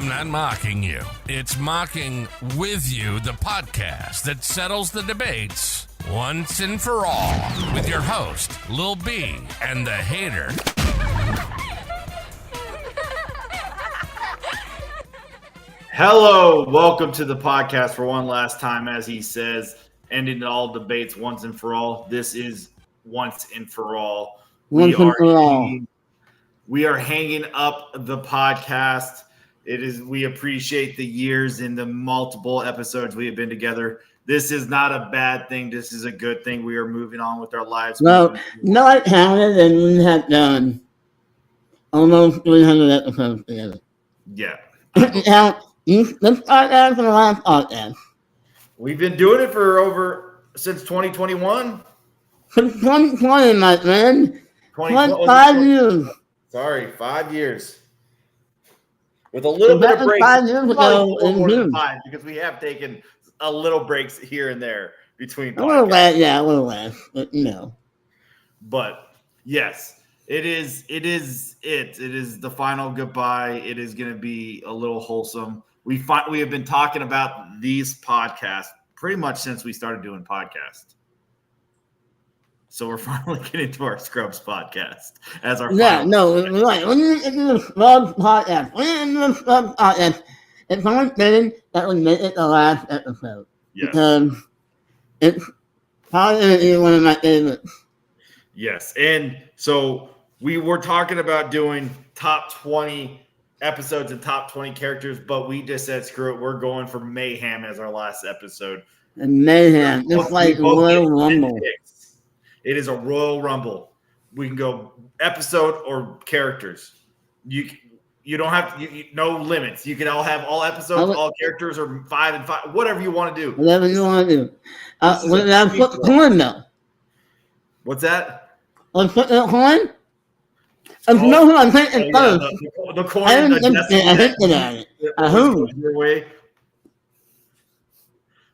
not mocking you. It's Mocking With You, the podcast that settles the debates once and for all. With your host, Lil B, and the hater. Hello, welcome to the podcast for one last time, as he says, ending all debates once and for all. This is once and for all. We are hanging up the podcast. We appreciate the years and the multiple episodes we have been together. This is not a bad thing. This is a good thing. We are moving on with our lives. Well, not counted, and we have done almost 300 episodes together. Yeah. Now, this podcast and the last podcast. We've been doing it since 2021. Since 2020, my friend. 5 years. Sorry, 5 years. With a little bit of break. 5 years ago in June. Because we have taken a little breaks here and there between podcasts. A little less, but you know. But yes, it is the final goodbye. It is going to be a little wholesome. We have been talking about these podcasts pretty much since we started doing podcasts. So we're finally getting to our Scrubs podcast as our right. When you get to the Scrubs podcast, it's only fitting that we make it the last episode. Yes. Because it's probably one of my favorites. Yes. And so we were talking about doing top 20 episodes and top 20 characters, but we just said, screw it. We're going for Mayhem as our last episode. And Mayhem, just like Royal Rumble. It is a Royal Rumble. We can go episode or characters. You don't have no limits. You can all have all episodes, all characters, or 5 and 5, whatever you want to do. Whatever you want to do. Let's put the corn though. What's that? Let's put the corn. If you know who I'm thinking first. The corn. I hinted at it. Your way.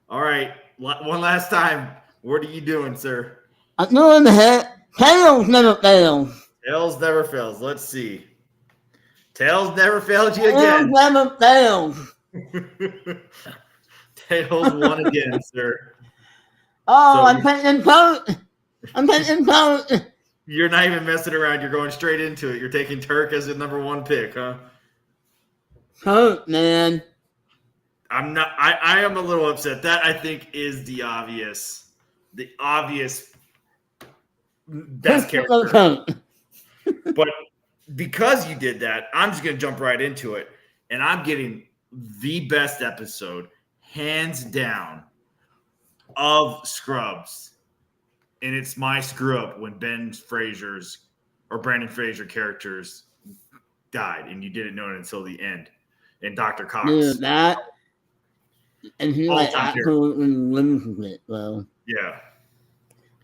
All right. One last time. What are you doing, sir? I'm doing the head. Tails never fails. Tails never fails. Let's see. Tails never failed you again. Tails never fails. Tails won again, sir. Oh, I'm taking vote. You're not even messing around. You're going straight into it. You're taking Turk as the number 1 pick, huh? Turk, man. I'm not. I am a little upset. That I think is the obvious best character. But because you did that, I'm just going to jump right into it. And I'm getting the best episode, hands down, of Scrubs. And it's my screw up when Brandon Fraser characters died. And you didn't know it until the end. And Dr. Cox. Dude, that. And he absolutely loses it, bro. Yeah.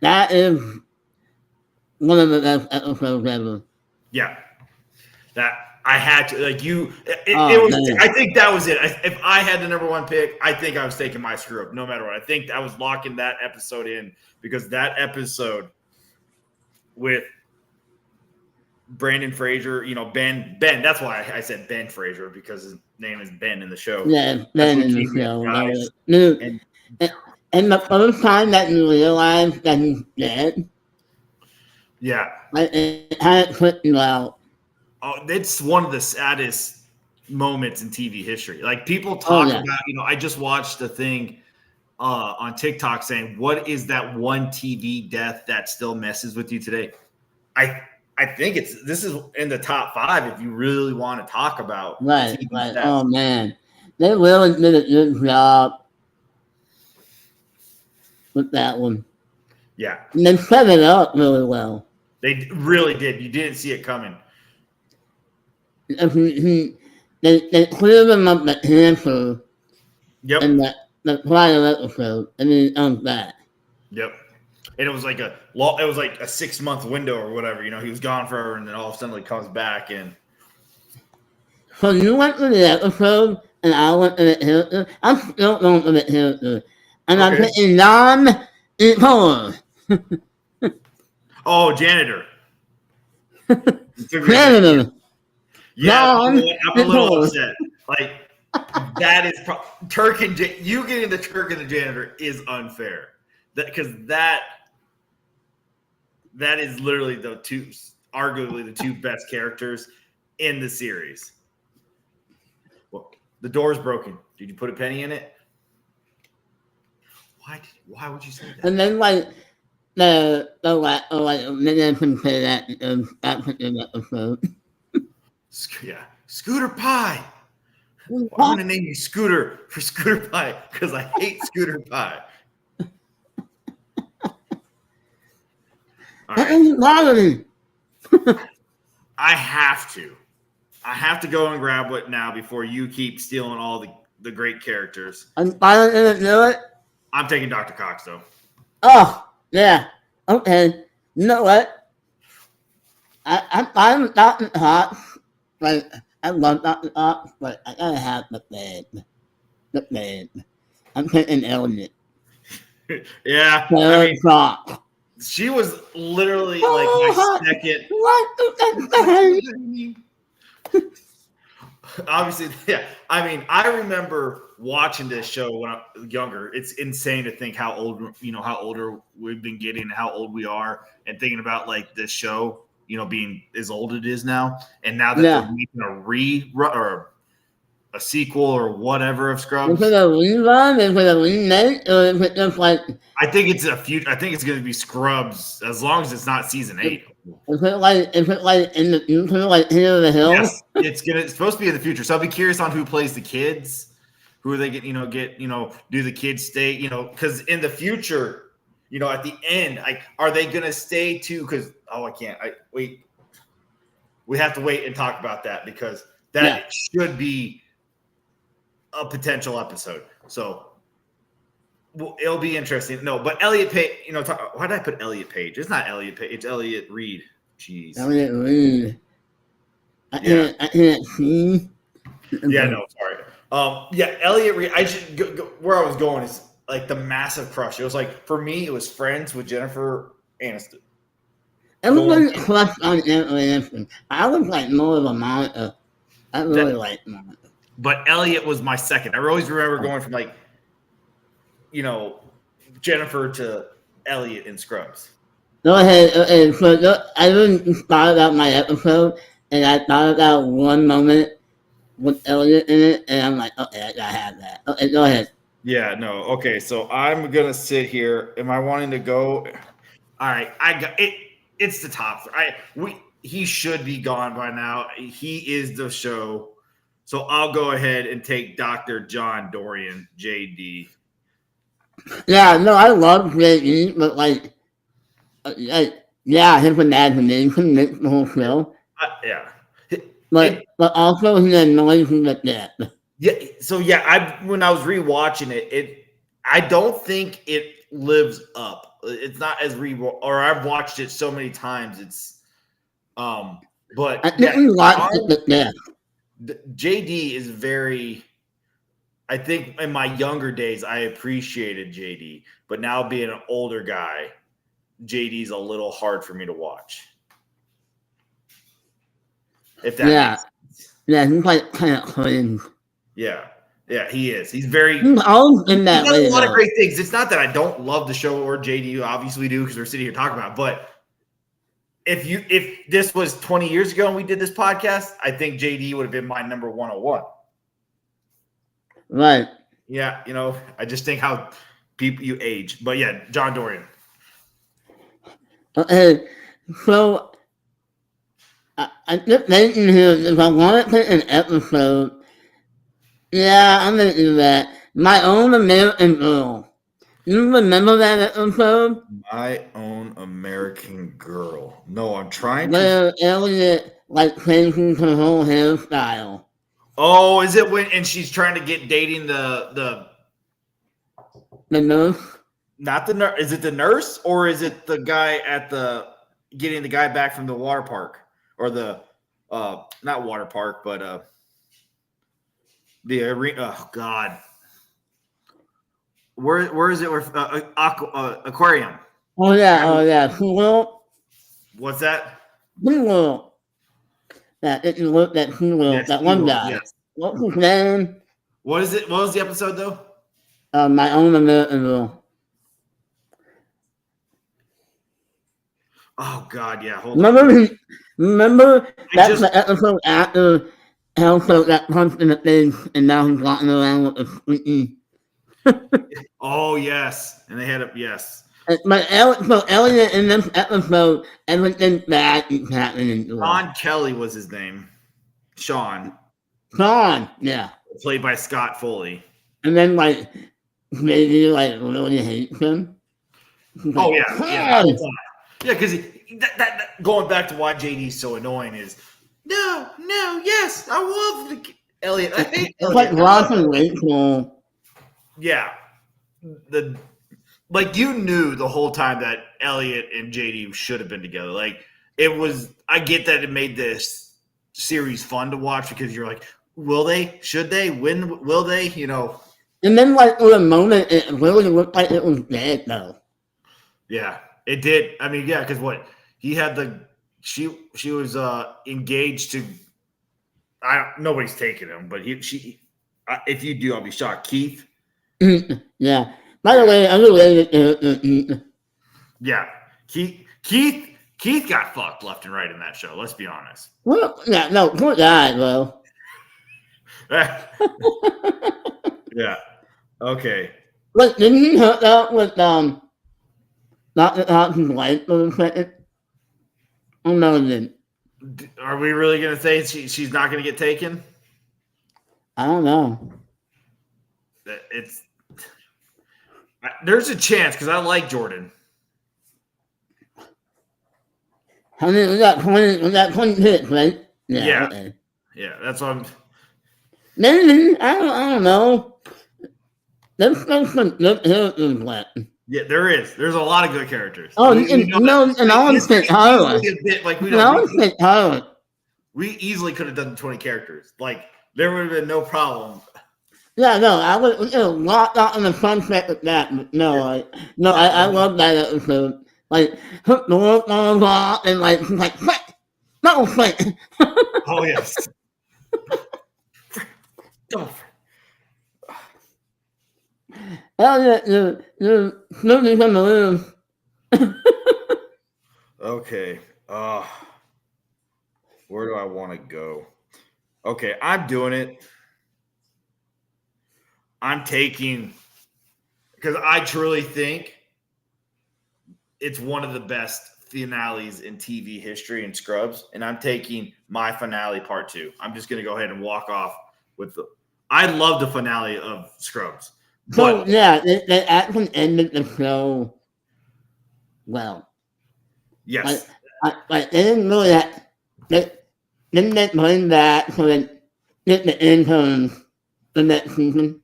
That is one of the best episodes ever. Yeah. That I had to it was. I think that was it. If I had the number 1 pick, I think I was taking my screw up no matter what. I think I was locking that episode in because that episode with Brandon Fraser, Ben. That's why I said Ben Fraser because his name is Ben in the show. Yeah, Ben in the show. And the first time that you realize that he's dead. Yeah. It had clicked you out. Oh, it's one of the saddest moments in TV history. Like people talk about, I just watched a thing on TikTok saying, what is that one TV death that still messes with you today? I think this is in the top 5 if you really want to talk about right. death. Oh man. They really did a good job with that one. Yeah. And they set it up really well. They really did. You didn't see it coming. They cleared him up the cancer in the prior episode, and then he comes back. Yep. And it was like a 6-month window or whatever. He was gone forever, and then all of a sudden he comes back. And so you went to the episode, and I went to the character. I'm still going to the character, and I'm thinking non-equal. Oh, janitor. Janitor. Yeah, I'm a little upset. Like that is Turk and you getting the Turk and the janitor is unfair. Because that is literally arguably the two best characters in the series. Well, the door's broken. Did you put a penny in it? Why would you say that? And then like they can say that that's an episode. Yeah, Scooter Pie. Well, I'm gonna name you Scooter for Scooter Pie because I hate Scooter Pie. All right. I have to go and grab it now before you keep stealing all the great characters. I'm finally gonna do it. I'm taking Dr. Cox though. Oh yeah. Okay. You know what? I'm fine with Dr. Cox. Like I love Dr. Cox, but I gotta have the band. I'm taking Elliot. Yeah. I mean, she was literally like my second. Obviously, yeah. I mean, I remember watching this show when I was younger. It's insane to think how older we've been getting, and how old we are, and thinking about like this show, being as old it is now. And now that they're making or a sequel or whatever of Scrubs. Is it a rerun? Is it a remake? Or is it just like... I think it's going to be Scrubs as long as it's not season 8. Is it like in the future, like King of the Hill? Yes, it's supposed to be in the future. So I'll be curious on who plays the kids. Who are they do the kids stay, because in the future, at the end, are they going to stay too? Because, I can't. We have to wait and talk about that because that should be a potential episode. So it'll be interesting. No, but Elliot Page, why did I put Elliot Page? It's not Elliot Page. It's Elliot Reed. Jeez. Elliot Reed. I can't see. Yeah, no, sorry. Elliot Reed. I should go where I was going is like the massive crush. It was like, for me, it was Friends with Jennifer Aniston. Everyone crushed on Jennifer Aniston. I was like more of a Monica. I really liked Monica. But Elliot was my second. I always remember going from like, Jennifer to Elliot in Scrubs. Go ahead. Okay, so I didn't thought about my episode, and I thought about one moment with Elliot in it, and I'm like, okay, I gotta have that. Okay, go ahead. Yeah, no. Okay, so I'm gonna sit here. Am I wanting to go? All right, I got it. It's the top. He should be gone by now. He is the show. So I'll go ahead and take Dr. John Dorian, JD. Yeah, no, I love JD, but like his imagination makes the whole show. Yeah. But also he annoys me with that. Yeah. So when I was rewatching it, I don't think it lives up. It's not as or I've watched it so many times. It's but I think we watched it. Yeah. JD is very. I think in my younger days I appreciated JD, but now being an older guy, JD's a little hard for me to watch. If that makes sense. Yeah, he's like kind of cringe. Yeah, he is. He's very. He's always in that way. A lot of great things. It's not that I don't love the show or JD. Obviously, we do because we're sitting here talking about it. But if this was 20 years ago and we did this podcast, I think JD would have been my number 101. Right. Yeah, I just think how people you age. But yeah, John Dorian. Okay, so I just thinking here, if I want to pick an episode, I'm going to do that. My Own American Girl. You remember that episode? My Own American Girl. No, I'm trying where Elliot changes her whole hairstyle. Oh, is it when she's trying to get dating the nurse? Not the nurse. Is it the nurse or is it the guy getting the guy back from the water park or the not water park but the arena? Oh God. Where is it? Aquarium. Oh yeah. Well, what's that? Well, that SeaWorld, that SeaWorld, that one guy. Yes. What's his name? What is it? What was the episode though? My Own American Rule. Oh God, yeah. Hold on. Remember that's the episode after Elsa got punched in the face, and now he's walking around with a squeaky. Oh yes, and they had a yes. So Elliot in this episode, everything bad is happening to him. Sean Kelly was his name. Sean, yeah. played by Scott Foley. And then maybe really hates him. Oh yeah. Yeah, because that going back to why JD's so annoying is no, yes, I love Elliot. I hate it's Elliot. like Ross and Rachel. Yeah, you knew the whole time that Elliot and JD should have been together. Like it was. I get that it made this series fun to watch because you're like, will they? Should they? When will they? You know. And then for a moment, it really looked like it was dead though. Yeah. It did. I mean, yeah, because what he had she was engaged to. Nobody's taking him, but if you do, I'll be shocked. Keith. Yeah. By the way, I'm related to Yeah, Keith got fucked left and right in that show. Let's be honest. Well, yeah, no, poor guy, bro. Yeah. Okay. Look, didn't he hook up with Dr. Thompson's wife for a second? Oh no, it didn't. Are we really gonna say she's not gonna get taken? I don't know. There's a chance because I like Jordan. I mean, we got 26, right? Yeah. Okay. Yeah, that's what I'm. Maybe I don't know. There's some good characters left. Yeah, there is. There's a lot of good characters. Oh, and I want to say Tyler. We easily could have done 20 characters. Like there would have been no problem. Yeah, no, I would locked out in the sunset with that. But I love that episode. Hook the work on the block and quick, no quick. Oh yes. Elliot, you're smoking from the room. Okay. Where do I want to go? Okay, I'm doing it. I'm taking because I truly think it's one of the best finales in TV history in Scrubs, and I'm taking my finale part 2. I'm just going to go ahead and walk off with I love the finale of Scrubs. So yeah, they actually ended the show well. Yes. They didn't really didn't they bring that so that get the interns the next season?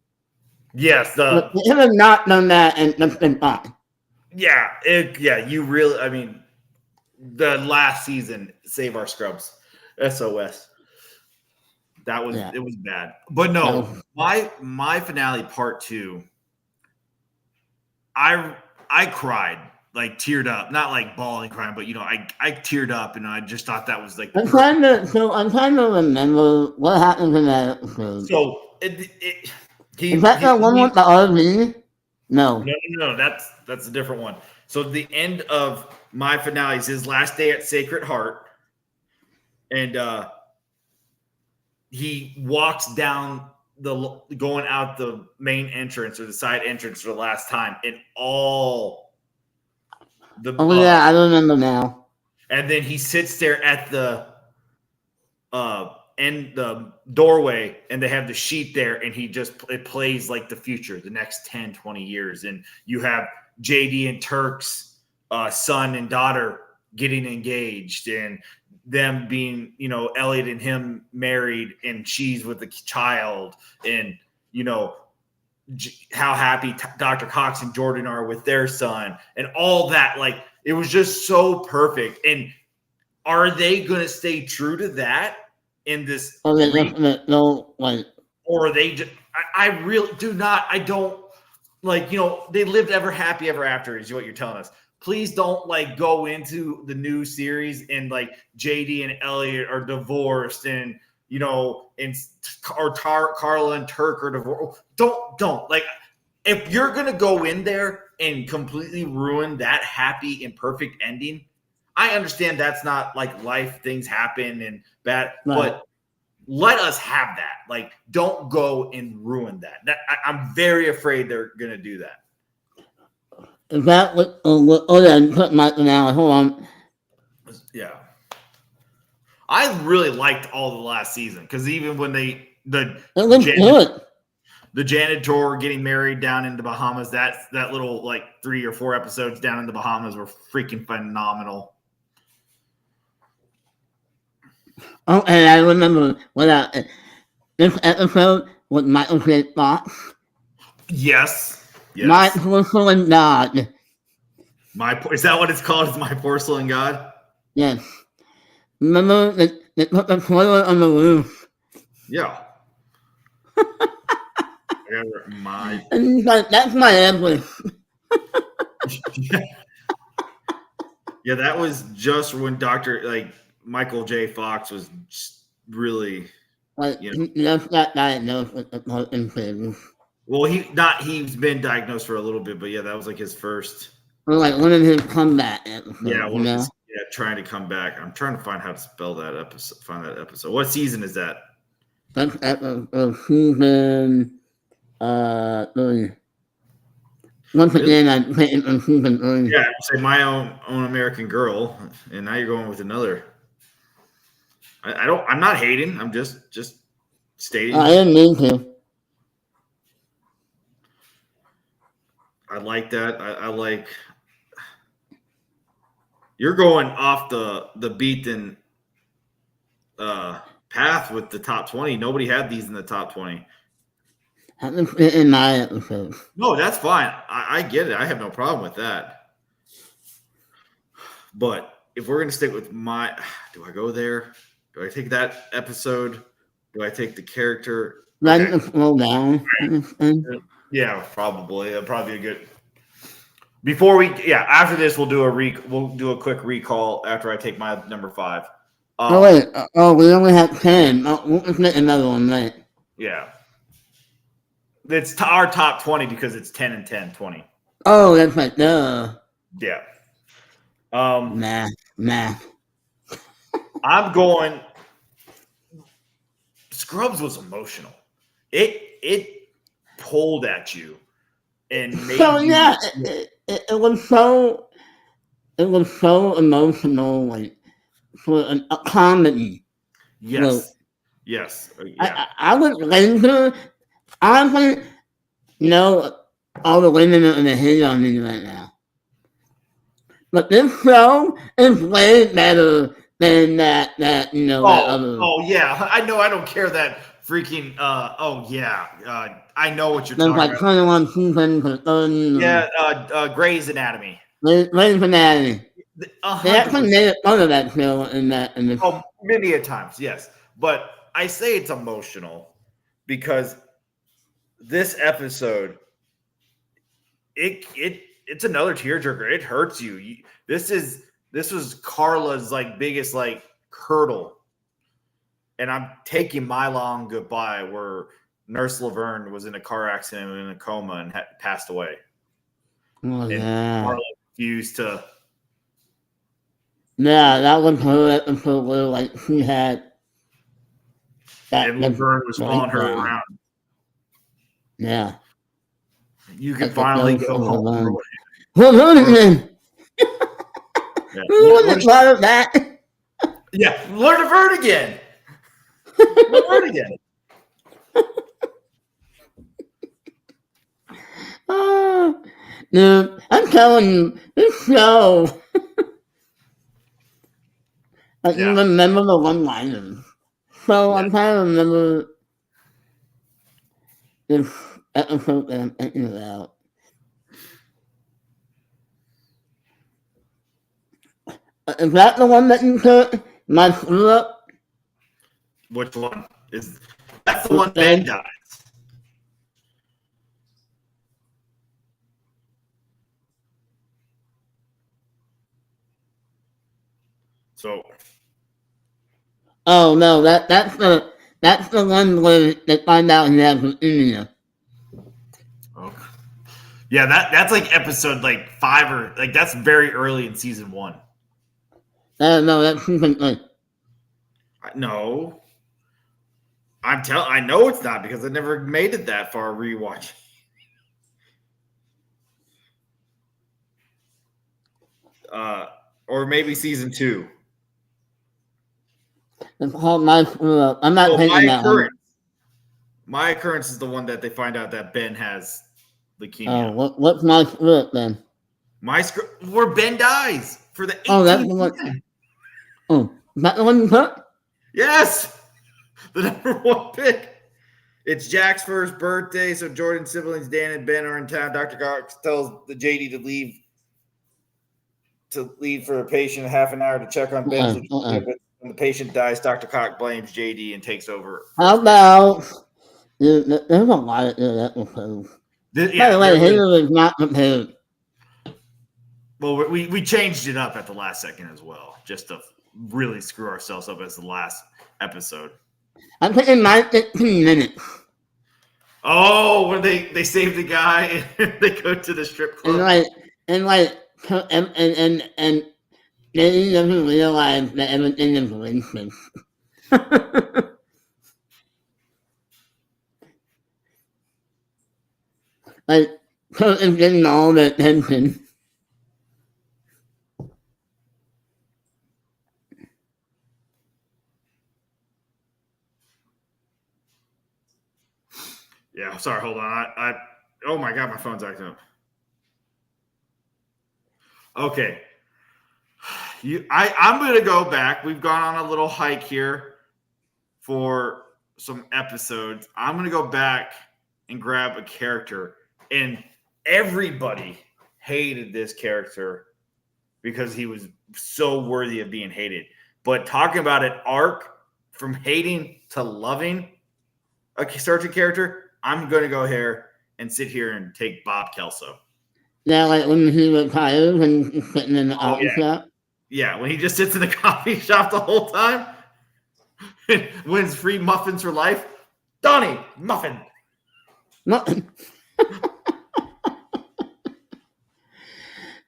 Yes. They should have not done that and just been fine. Yeah. You really, I mean, the last season, Save Our Scrubs, SOS. That was It was bad. But no, my finale part 2, I cried, teared up, not bawling crying, but I teared up and I just thought that was I'm trying to remember what happened in that episode. So is that the one with the RV? No, that's a different one. So the end of my finale is his last day at Sacred Heart, and he walks down going out the main entrance or the side entrance for the last time, and all the I remember now. And then he sits there at the doorway, and they have the sheet there, and it plays the future, the next 10, 20 years, and you have JD and Turk's son and daughter getting engaged, and them being, Elliot and him married, and she's with the child, and, how happy Dr. Cox and Jordan are with their son, and all that. It was just so perfect. And are they going to stay true to that in this? Or are they just, I really do not, I don't they lived ever happy ever after is what you're telling us. Please don't go into the new series and JD and Elliot are divorced and Carla and Turk are divorced. Don't like if you're gonna go in there and completely ruin that happy and perfect ending. I understand that's not like life; things happen and bad, but let us have that. Like, don't go and ruin that. I'm very afraid they're gonna do that. Is that what? Oh yeah, put my now. Hold on. Yeah. I really liked all the last season because even when the janitor getting married down in the Bahamas, that little like 3 or 4 episodes down in the Bahamas were freaking phenomenal. Oh, and I remember this episode with Michael J. Fox. Yes. My porcelain god. Is that what it's called? Is My Porcelain God? Yes. Remember they put the toilet on the roof. Yeah. And he's like, that's my Empress. Yeah, that was just when Michael J. Fox was just really he just got diagnosed with the Parkinson's disease. Well, he's been diagnosed for a little bit, but yeah, that was like his first. Or like one of his comeback episodes. Trying to come back. I'm trying to find how to spell that episode. Find that episode. What season is that? That's season 3. Once again, I'm picking on season 3. Yeah, say My Own American Girl, and now you're going with another. I'm not hating. I'm just stating. I didn't mean to. I like that. I like. You're going off the beaten path with the top 20. Nobody had these in the top 20. In my episode. No, that's fine. I get it. I have no problem with that. But if we're going to stick with do I go there? Do I take that episode? Do I take the character? Letting it slow down. Yeah, probably. That'd probably be a good. After this, we'll do a quick recall after I take my number 5. Wait. We only have 10. We'll just make another one, right? Yeah. It's our top 20 because it's 10 and 10, 20. Oh, that's right. No. Yeah. Nah. I'm going. Scrubs was emotional. It pulled at you and made it was so emotional, like for a comedy. Yes. So, yes. Yeah. I would later. Honestly, all the women are gonna hate on me right now. But this show is way better than that that other. Oh yeah, I know. I don't care that freaking. I know what you're talking about. There's like 21 seasons or 30. Yeah, Grey's Anatomy. Grey's Anatomy. They actually made fun of that show in this. Oh, many a times, yes. But I say it's emotional because this episode, it's another tearjerker. It hurts you. This was Carla's like biggest like hurdle, and I'm taking my long goodbye where Nurse Laverne was in a car accident and in a coma and passed away. Oh, and Carla refused to. Yeah, that was her episode where like she had. And Laverne was following her around. Yeah. You can finally go home. Laverne again. Who would have thought of that? Yeah, learn Laverne again. Laverne again. Dude, I'm telling you, this show. I can remember the one-liners. So I'm trying to remember this episode that I'm thinking about. Is that the one that you took? My screw up? Which one? That's the one Ben dies. So. Oh no, that's the That's the one where they find out he has leukemia. Oh. Yeah, that's like episode like 5 or like that's very early in season 1. No, that's season 3. No. I know it's not because I never made it that far rewatch. Or maybe season 2. It's called My Screw Up. I'm not taking that one. My Occurrence is the one that they find out that Ben has leukemia. What's My Screw Up then? Where Ben dies for the 18th. Oh, that's the one. Oh, is that the one you took? Yes, the number 1 pick. It's Jack's first birthday, so Jordan's siblings Dan and Ben are in town. Dr. Cox tells the JD to leave for a patient half an hour to check on Ben. When the patient dies, Dr. Cox blames JD and takes over. How about there's a lot of good episodes. By the way, Halo is not prepared. Well, we changed it up at the last second as well, just to really screw ourselves up as the last episode. I'm putting my 15 minutes. Oh, when they save the guy and they go to the strip club. And they doesn't realize that everything is racist. Like, Kurt is getting all the attention. Yeah, sorry, hold on. Oh my God, my phone's acting up. Okay. I'm going to go back. We've gone on a little hike here for some episodes. I'm going to go back and grab a character. And everybody hated this character because he was so worthy of being hated. But talking about an arc from hating to loving a certain character, I'm going to go here and sit here and take Bob Kelso. Yeah, like when he retires and he's sitting in the coffee shop. Yeah, when he just sits in the coffee shop the whole time and wins free muffins for life. Donnie, muffin.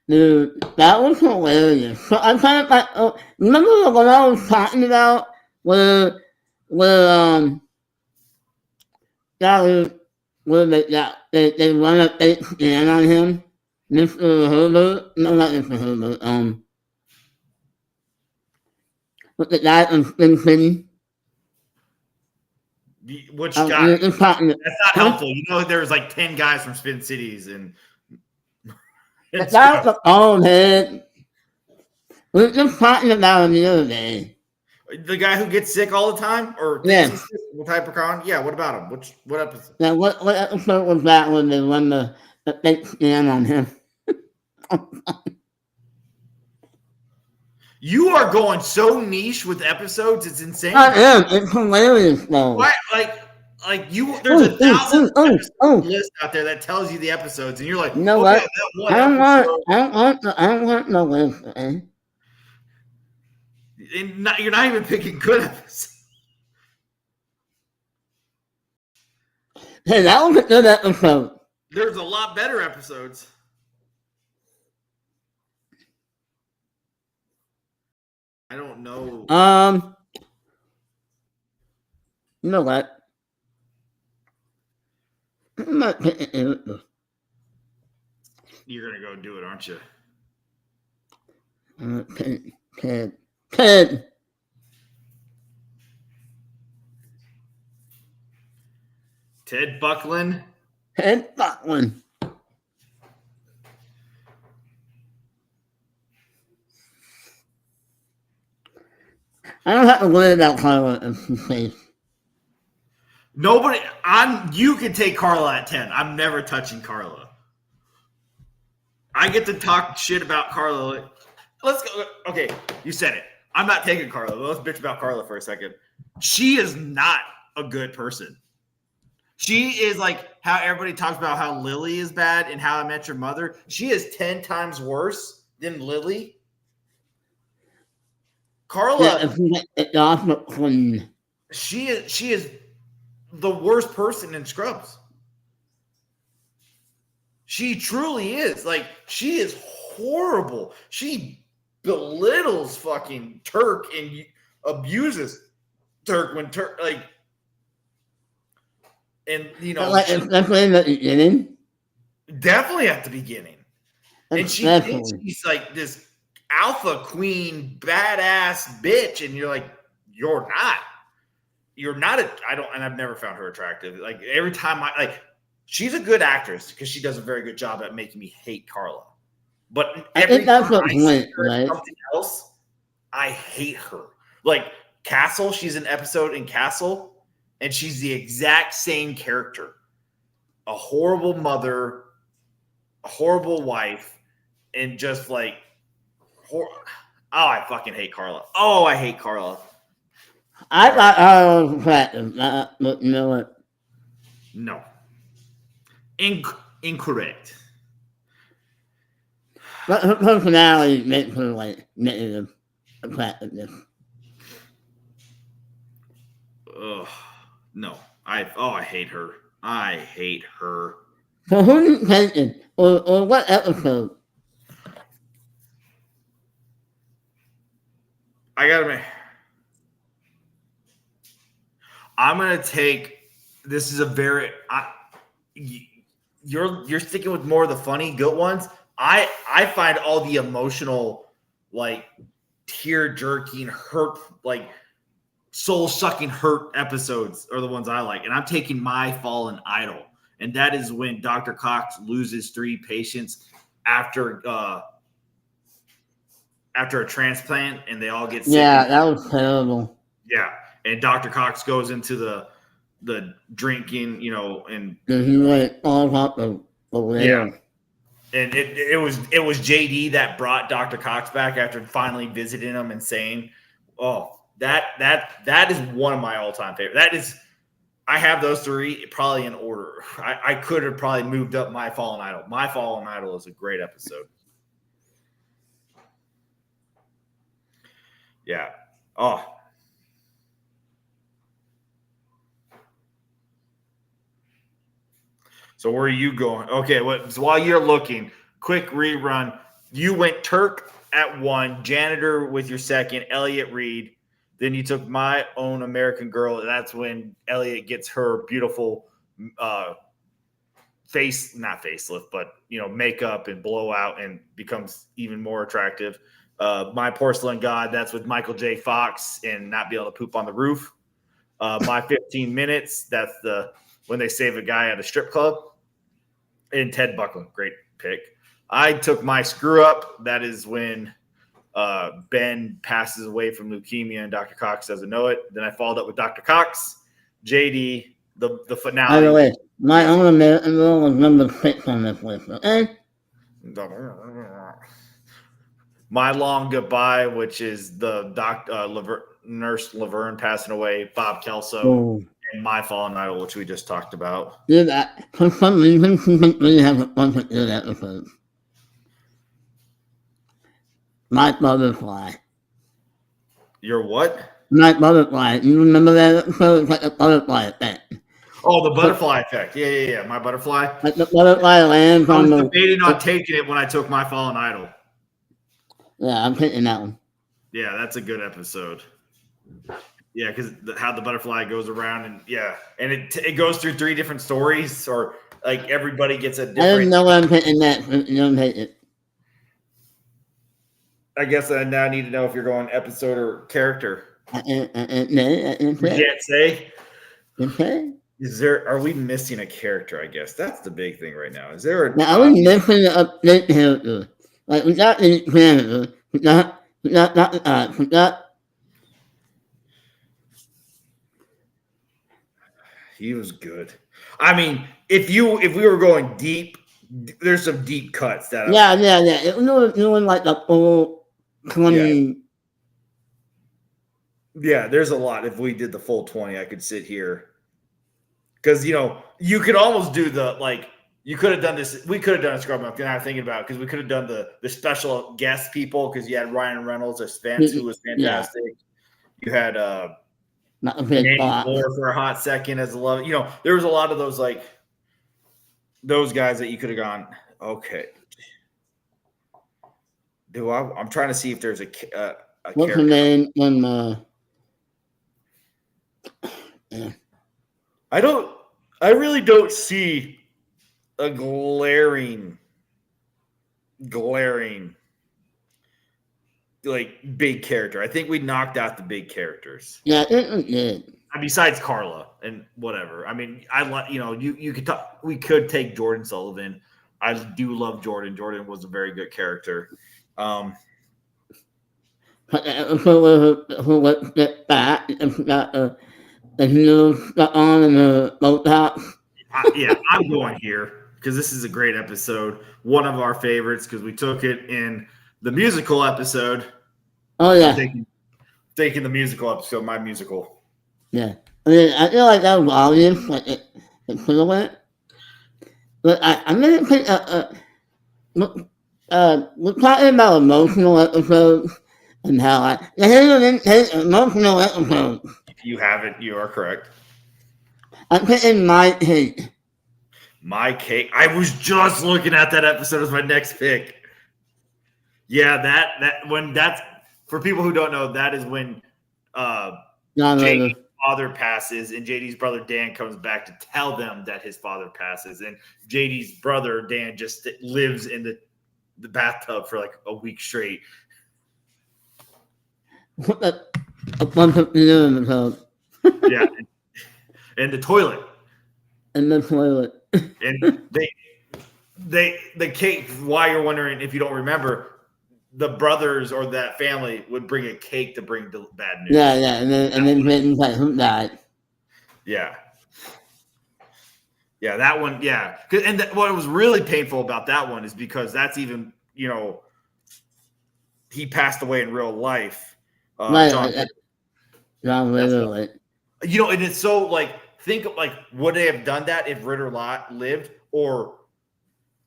Dude, that was hilarious. So I'm kind of like, remember what I was talking about? Where they run a fake scan on him? Mr. Herbert? No, not Mr. Herbert. With the guy from Spin City. Which guy? That's not helpful. You know, there was like 10 guys from Spin Cities and that's the old head. We were just talking about him the other day. The guy who gets sick all the time? Or yes. With hypercon? Yeah, what about him? What episode? Yeah, what episode was that when they run the fake scan on him? You are going so niche with episodes, it's insane. I am. It's hilarious though. Why, like you, there's a 1,000 episode list out there that tells you the episodes, and you're like, you know what? I don't want no list. You're not even picking good episodes. Hey, that was a good episode. There's a lot better episodes. I don't know. You know what? I'm not picking it. You're gonna go do it, aren't you? Ted. Ted Buckland. Ted Buckland. I don't have to worry about Carla if she's safe. Nobody. You can take Carla at 10. I'm never touching Carla. I get to talk shit about Carla. Let's go. Okay, you said it. I'm not taking Carla. Let's bitch about Carla for a second. She is not a good person. She is like how everybody talks about how Lily is bad and How I Met Your Mother. She is 10 times worse than Lily. Carla. It's awesome. She is the worst person in Scrubs. She truly is. Like, she is horrible. She belittles fucking Turk and abuses Turk when Turk, like, and, you know, like, especially in the beginning. definitely at the beginning. And she thinks Especially. she's like this alpha queen, badass bitch. And you're like, you're not. You're not and I've never found her attractive. Like, every time she's a good actress because she does a very good job at making me hate Carla. But I every think that's time the I see point, her in right? something else, I hate her. Like Castle, she's an episode in Castle, and she's the exact same character. A horrible mother, a horrible wife, and just like, I fucking hate Carla. Oh, I hate Carla. I thought I was attractive, but you know what? No. Incorrect. But her personality makes her like negative attractiveness. Ugh. No. I hate her. I hate her. So who you taking? Or what episode? I'm gonna take. This is a very. You're sticking with more of the funny, good ones. I find all the emotional, like tear jerking, hurt, like soul sucking hurt episodes are the ones I like, and I'm taking My Fallen Idol, and that is when Dr. Cox loses 3 patients after a transplant, and they all get sick. Yeah, that was terrible. Yeah, and Dr. Cox goes into the drinking, you know, and He went all about the yeah. And it was JD that brought Dr. Cox back after finally visiting him and saying, "Oh, that is one of my all-time favorite." That is, I have those 3 probably in order. I could have probably moved up My Fallen Idol. My Fallen Idol is a great episode. Yeah. Oh. So where are you going? Okay, so while you're looking, quick rerun. You went Turk at 1, Janitor with your second, Elliot Reed. Then you took My Own American Girl. That's when Elliot gets her beautiful not facelift, but, you know, makeup and blowout and becomes even more attractive. My Porcelain God, that's with Michael J. Fox and not be able to poop on the roof. My 15 Minutes, that's when they save a guy at a strip club. And Ted Buckland, great pick. I took My Screw Up. That is when Ben passes away from leukemia and Dr. Cox doesn't know it. Then I followed up with Dr. Cox, JD, the finale. By the way, My Own American Girl was number 6 on this list, okay? My Long Goodbye, which is the Nurse Laverne passing away, Bob Kelso. Oh. And My Fallen Idol, which we just talked about. Yeah, for some reason, she didn't really have a bunch of good episodes. My Butterfly. Your what? My Butterfly. You remember that episode? It's like a butterfly effect. Oh, the butterfly effect. Yeah. My Butterfly. Like the butterfly lands on the... I was debating on taking it when I took My Fallen Idol. Yeah, I'm taking that one. Yeah, that's a good episode. Yeah, because how the butterfly goes around and it goes through 3 different stories, or like everybody gets a different. I didn't know what I'm taking next. You don't take it. I guess I now need to know if you're going episode or character. You can't say. Okay. Are we missing a character? I guess that's the big thing right now. Is there a? Now, I was missing an update character. Like we got the character, we got. He was good. I mean, if we were going deep, there's some deep cuts that. Yeah. It was doing like the full 20. Yeah, there's a lot. If we did the full 20, I could sit here. Because, you know, you could almost do you could have done this. We could have done a scrub month. I'm thinking about it because we could have done the special guest people because you had Ryan Reynolds as Spence, who was fantastic. You had not a big Danny spot. Moore for a hot second as a love. There was a lot of those those guys that you could have gone. Okay, I'm trying to see if there's a What's character. the name when yeah. I really don't see a glaring like big character. I think we knocked out the big characters. Yeah, it was good. Besides Carla and whatever. I mean, you could talk. We could take Jordan Sullivan. I do love Jordan. Jordan was a very good character. Who would get back and got the heels stuck on and the boat top? I'm going here because this is a great episode. One of our favorites because we took it in the musical episode. Oh yeah, taking the musical episode, my musical. yeah. I mean, I feel like that was obvious, like it could have went. But I'm gonna pick we're talking about emotional episodes and how didn't take emotional episodes. If you haven't, you are correct. I'm picking My Cake. My Cake. I was just looking at that episode as my next pick. Yeah, that's for people who don't know, that is when JD's father passes and JD's brother Dan comes back to tell them that his father passes, and JD's brother Dan just lives in the bathtub for like a week straight. A bunch of episodes. Yeah, and the toilet. And the toilet. And the cake. Why you're wondering if you don't remember, the brothers or that family would bring a cake to bring the bad news. Yeah, and then Vince like who died. Yeah, that one. Yeah, and what was really painful about that one is because that's even he passed away in real life. John Ritter. And it's so think of would they have done that if Ritter lived, or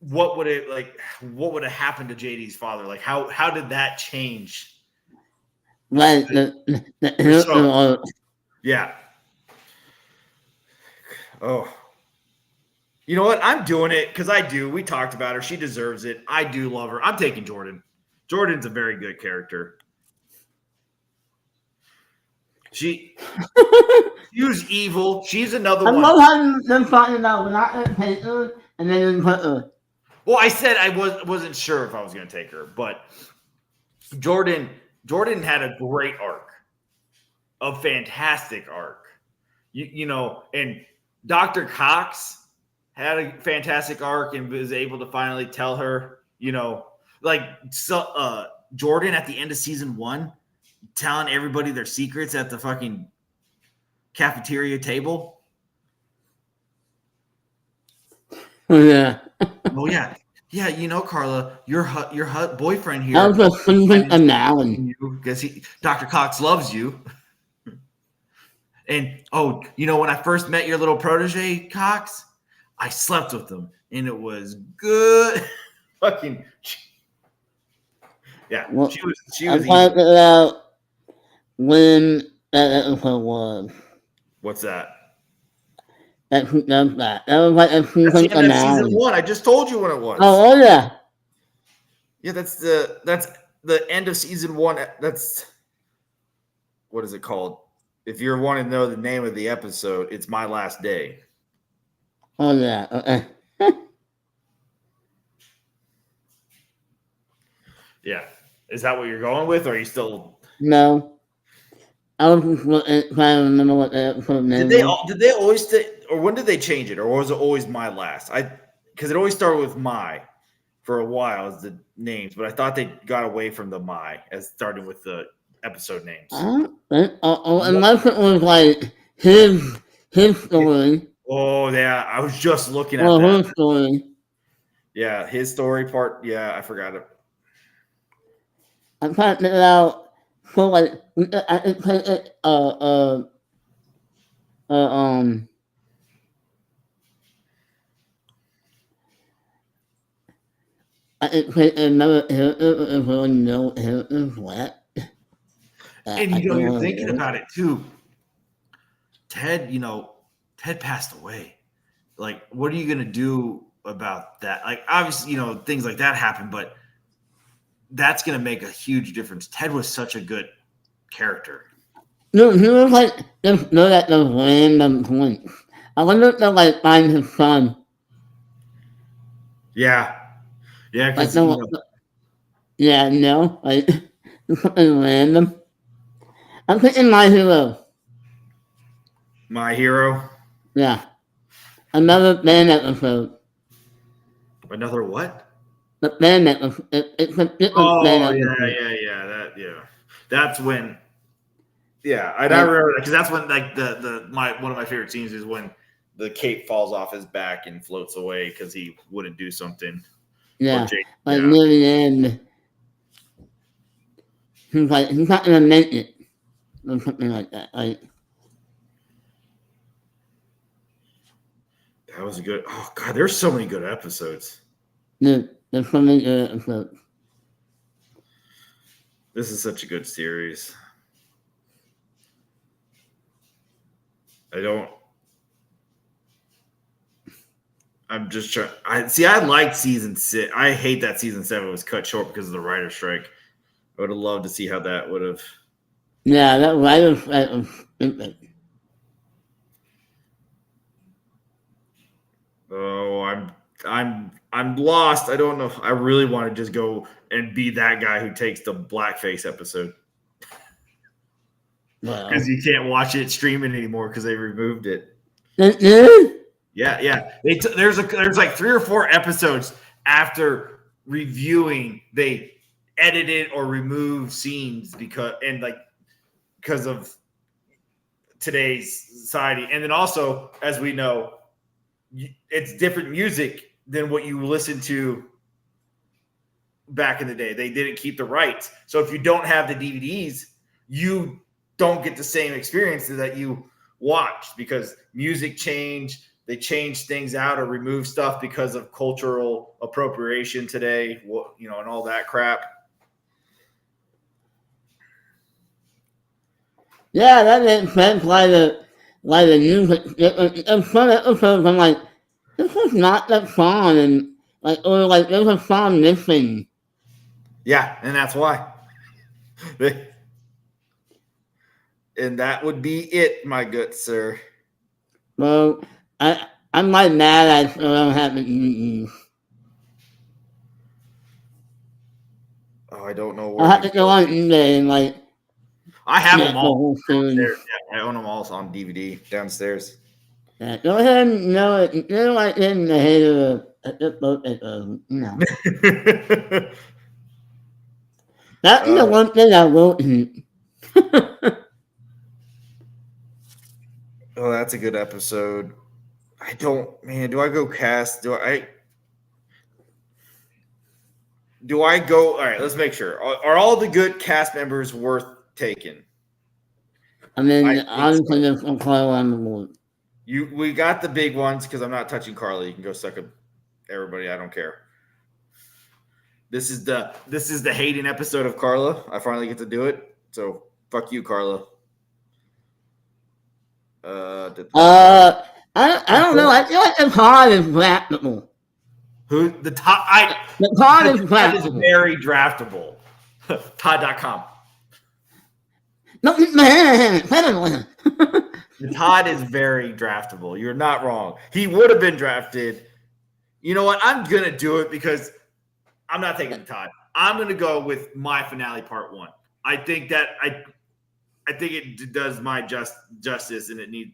what would have happened to JD's father? Like how did that change? Right. Yeah. Oh. You know what? I'm doing it because I do. We talked about her. She deserves it. I do love her. I'm taking Jordan. Jordan's a very good character. She was evil. She's another one. I love how them talking about we're not going to take her and then put her. Well, I said I wasn't sure if I was going to take her, but Jordan had a great arc, a fantastic arc. And Dr. Cox had a fantastic arc and was able to finally tell her, Jordan at the end of season 1 telling everybody their secrets at the fucking cafeteria table. Oh yeah. Oh yeah. Yeah, Carla, your boyfriend here. I was just thinking analogy. Because Dr. Cox loves you. And when I first met your little protege, Cox, I slept with him and it was good. Fucking yeah. Well, she was talking about when that episode was. What's that? That does that. That was like a season season 1. I just told you when it was. Oh yeah. Yeah, that's the end of season 1. That's what is it called? If you're wanting to know the name of the episode, it's My Last Day. Oh yeah. Okay. Yeah. Is that what you're going with, or are you still? No. I was just trying to remember what the episode name was. Did they always or when did they change it, or was it always My Last? Because it always started with My for a while as the names, but I thought they got away from the My as starting with the episode names. Unless it was like his story. Oh yeah, I was just looking at that. Her story. Yeah, his story part. Yeah, I forgot it. I'm trying to figure out. So like, I could take it. I could take another character if there no characters left. And you're thinking about it too. Ted passed away. Like, what are you gonna do about that? Like, obviously, things like that happen, but that's gonna make a huge difference. Ted was such a good character. No, he was like just good at those random points. I wonder if they'll like find his son. Yeah, Like because no, yeah, no, like something random. I'm thinking My Hero. My Hero. Yeah, another band episode. Another what? The band episode. It's a different band Oh episode. yeah. That's when. Yeah, I Like, remember that because that's when like one of my favorite scenes is when the cape falls off his back and floats away because he wouldn't do something. yeah, like Yeah. near the end, he's not gonna make it or something like that. Like, That was a good. Oh God, there's so many good episodes. there's so many good episodes. This is such a good series. I'm just trying. I liked season 6. I hate that season 7 was cut short because of the writer strike. I would have loved to see how that would have. Yeah, that writer's strike was stupid. Oh, I'm lost. I don't know. I really want to just go and be that guy who takes the blackface episode Well, because you can't watch it streaming anymore because they removed it. Yeah. There's like 3 or 4 episodes after reviewing they edited or removed scenes because of today's society, and then also as we know, it's different music than what you listen to back in the day. They didn't keep the rights, so if you don't have the DVDs, you don't get the same experiences that you watched because music changed. They change things out or remove stuff because of cultural appropriation today, and all that crap. yeah, that makes sense. Why the music. In some episodes, I'm like, this is not that song, and or there's a song missing. Yeah, and that's why. And that would be it, my good sir. Well, I'm like mad I still don't have the DVDs. Oh, I don't know I'll have to go on eBay and I have get them the all whole series. downstairs. Yeah, I own them all on DVD downstairs. Yeah, go ahead and know it. You're like in the head of the boat. That's the one thing I will eat. Oh, that's a good episode. Do I go cast? Do I go? All right, let's make sure. Are all the good cast members worth taking? I mean, honestly, there's some Carla on the board. We got the big ones because I'm not touching Carla. You can go suck up everybody. I don't care. This is the hating episode of Carla. I finally get to do it. So fuck you, Carla. I don't know. I feel like the card is draftable. Who the top? The card is Is draftable. very draftable. Todd.com. No, The Todd is very draftable. You're not wrong. He would have been drafted. You know what? I'm gonna do it because I'm not taking the Todd. I'm gonna go with my finale part 1. I think that I think it does my justice, and it needs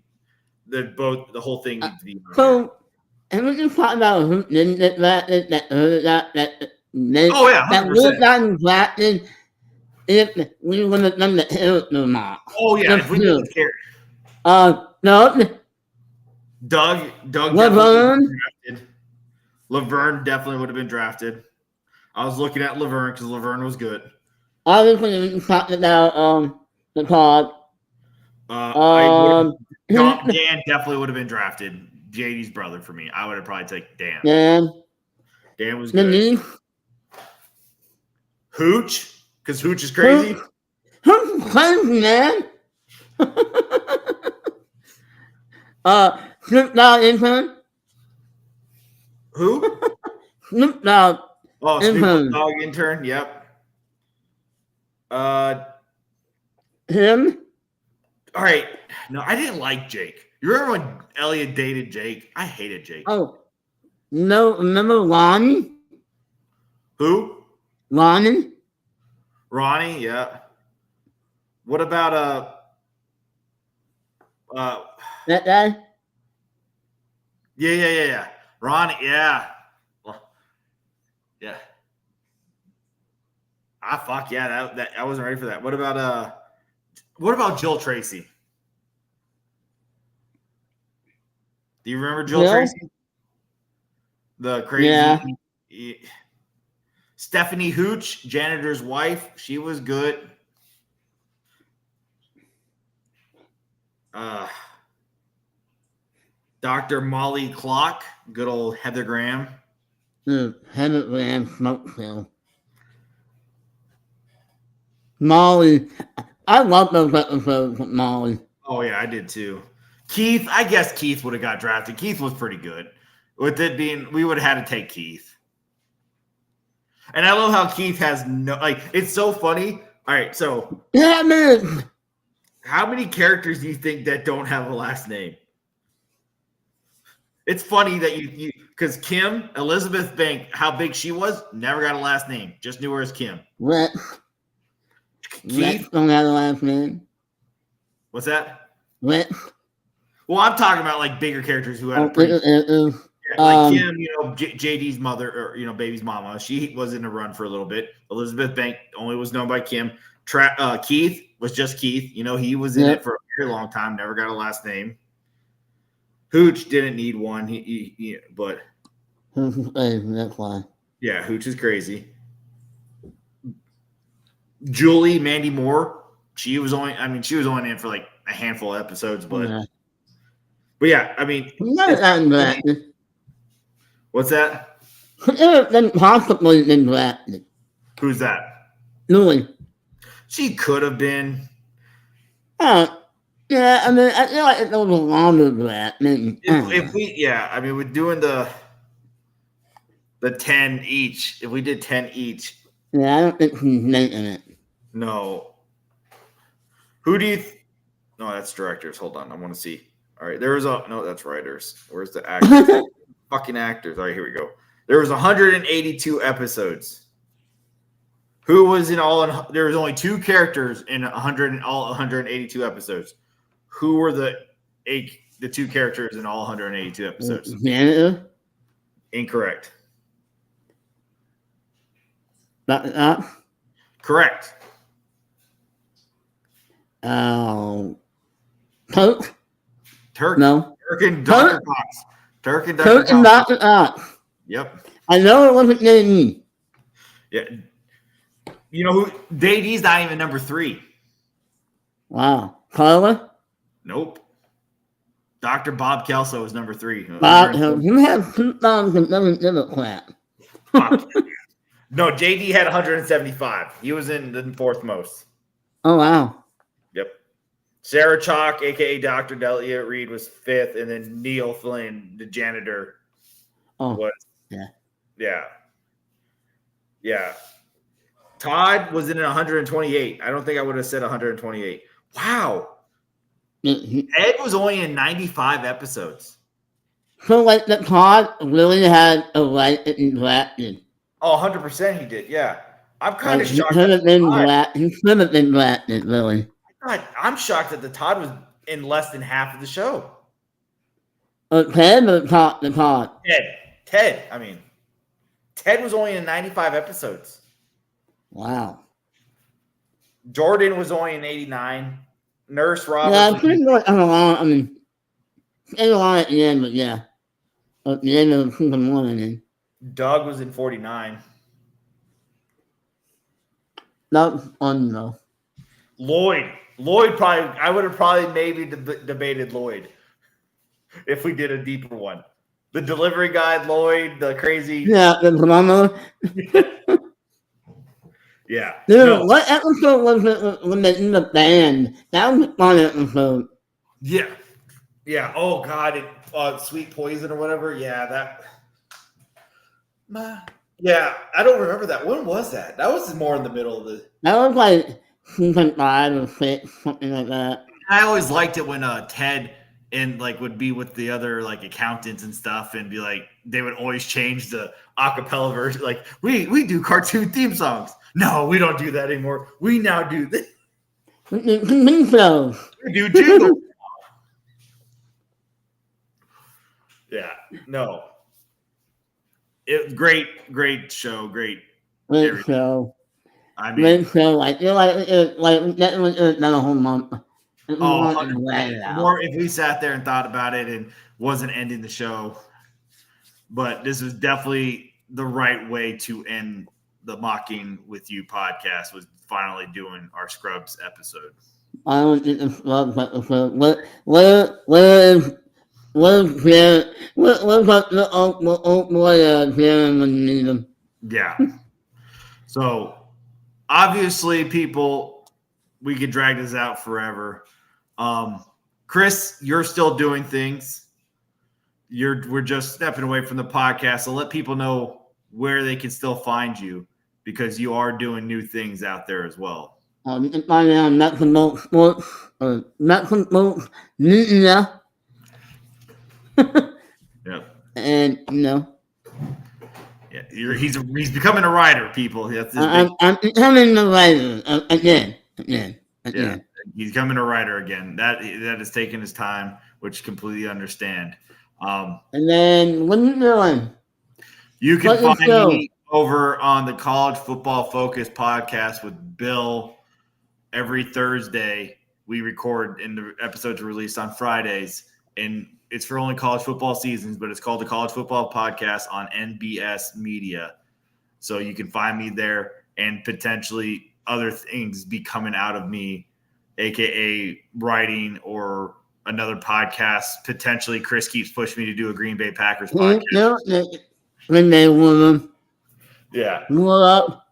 the whole thing needs to be. So, and we just talked about who didn't get drafted, that Oh yeah, 100%. that would have gotten drafted if we would have done the character not. Oh yeah, if we did the character. No. Doug Laverne. Laverne definitely would have been drafted. I was looking at Laverne because Laverne was good. Obviously, we talked about the card. Dan definitely would have been drafted. JD's brother for me. I would have probably taken Dan. Dan was good. Denise. Hooch, because Hooch is crazy. Hooch is crazy, man. Snoop Dogg intern. Who? Snoop Dogg Oh, Snoop intern. Dogg intern. Yep. All Him. right. No, I didn't like Jake. You remember when Elliot dated Jake? I hated Jake. Oh, no. Remember Lonnie? Who? Lonnie. Ronnie. Yeah. What about That guy. yeah. Ronnie. Yeah. Yeah. Fuck yeah. That I wasn't ready for that. What about Jill Tracy? Do you remember Jill Tracy? The crazy. Yeah. Stephanie Hooch, janitor's wife. She was good. Dr. Molly Clock, good old Heather Graham. Heather Graham smoke pill. Molly. I love those episodes with Molly. Oh yeah, I did too. Keith, I guess Keith would have got drafted. Keith was pretty good. With it being, we would have had to take Keith. And I love how Keith has it's so funny. All right, so yeah, man. How many characters do you think that don't have a last name? It's funny that you because Kim, Elizabeth Bank, how big she was, never got a last name. Just knew her as Kim. What? Keith don't have a last name. What's that? What? Well, I'm talking about like bigger characters who had like Kim, JD's mother or baby's mama. She was in a run for a little bit. Elizabeth Bank only was known by Kim. Keith was just Keith. He was in it for a very long time. Never got a last name. Hooch didn't need one. But that's why. Yeah, Hooch is crazy. Julie, Mandy Moore. She was only in for like a handful of episodes, but yeah, I mean, what's that? Then possibly been drafted. Who's that? Louis. She could have been. Yeah, I mean, I feel like it was a longer draft. We're doing the 10 each. If we did 10 each. Yeah, I don't think she's making it. No. Who do you? No, that's directors. Hold on, I want to see. All right, no, that's writers. Where's the actors? Fucking actors. All right, here we go. There was 182 episodes. Who was in all? There was only 2 characters in all 182 episodes. Who were the 2 characters in all 182 episodes? Janitor? Incorrect. Correct. Turk? No. Turk and Dr. Cox. Turk and Dr. Cox. Yep. I know it wasn't JD. Yeah. You know who? JD's not even number 3. Wow. Carla? Nope. Dr. Bob Kelso was number 3. Bob Kelso. You have 2,000 crap. No, JD had 175. He was in the 4th most. Oh, wow. Yep. Sarah Chalk, a.k.a. Dr. Delia Reed, was 5th, and then Neil Flynn, the janitor, was. Yeah. Todd was in at 128. I don't think I would have said 128. Wow. Ed was only in 95 episodes. So, like, the Todd really had a right to be drafted. Oh, 100% he did, yeah. I'm kind of shocked. He should have been drafted, really. I'm shocked that the Todd was in less than half of the show. Ted or the Todd? Ted. I mean, Ted was only in 95 episodes. Wow. Jordan was only in 89. Nurse Roberts. Yeah, I'm pretty good on a lot. I mean, a lot at the end, but yeah. At the end of season 1, I mean. Doug was in 49. That's fun, though. Lloyd probably, I would have probably maybe debated Lloyd if we did a deeper one. The delivery guy, Lloyd, the crazy. Yeah, the drummer. Yeah. Dude, what episode was it when they in the band? That was a fun episode. Yeah. Yeah. Oh God, Sweet Poison or whatever. Yeah, yeah, I don't remember that. When was that? That was more in the middle of the. That was like season 5 or 6, something like that. I always liked it when Ted and like would be with the other like accountants and stuff, and be like they would always change the acapella version. Like we do cartoon theme songs. No, we don't do that anymore. We now do this. We do jingle. Yeah, no. Great show. Great show. I mean, great show. Like that was done a whole month. More if we sat there and thought about it and wasn't ending the show, but this was definitely the right way to end the Mocking with You podcast. Was finally doing our Scrubs episode. I don't think the Scrubs episode. What's the old boy Jeremy when you need him? Yeah. So obviously, people, we could drag this out forever. Chris, you're still doing things. We're just stepping away from the podcast. So let people know where they can still find you because you are doing new things out there as well. You can find me on Maximum Sports or Maximum Sports Media. Yep. And yeah, he's becoming a writer. People, I'm becoming a writer again. Yeah, he's becoming a writer again. That has taken his time, which completely understand. And then what are you doing? You can find me over on the College Football Focus podcast with Bill every Thursday. We record, and the episodes are released on Fridays, and it's for only college football seasons, but it's called the College Football Podcast on NBS Media. So you can find me there, and potentially other things be coming out of me, aka writing or another podcast. Potentially, Chris keeps pushing me to do a Green Bay Packers podcast. When they won. Yeah. What up?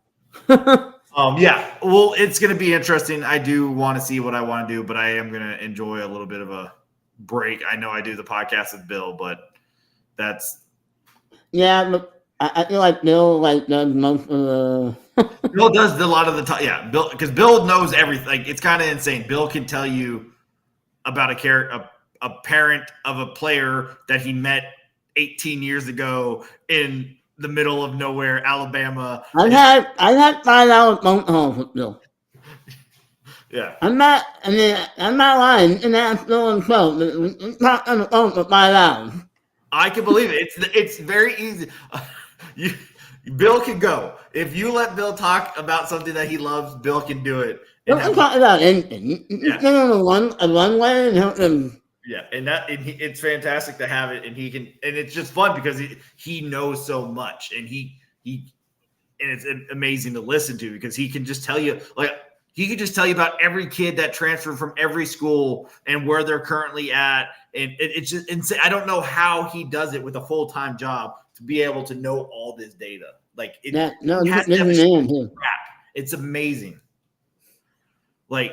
Yeah. Well, it's going to be interesting. I do want to see what I want to do, but I am going to enjoy a little bit of a break. I know I do the podcast with Bill, but that's. Yeah, but I feel like Bill does most of the. Bill does a lot of the time. Yeah, Bill, because Bill knows everything. Like, it's kind of insane. Bill can tell you about a parent of a player that he met 18 years ago in the middle of nowhere, Alabama. I've had 5 hours phone calls with Bill. Yeah. I'm not lying. And that's Bill himself. We talked on the phone for 5 hours. I can believe it. It's very easy. Bill can go. If you let Bill talk about something that he loves, Bill can do it. Bill can talk about anything. You get on a runway and help him. Yeah, and it's fantastic to have it, and it's just fun because he knows so much, and it's amazing to listen to because he can just tell you about every kid that transferred from every school and where they're currently at, and it's just insane. I don't know how he does it with a full-time job to be able to know all this data. Like it's amazing. Like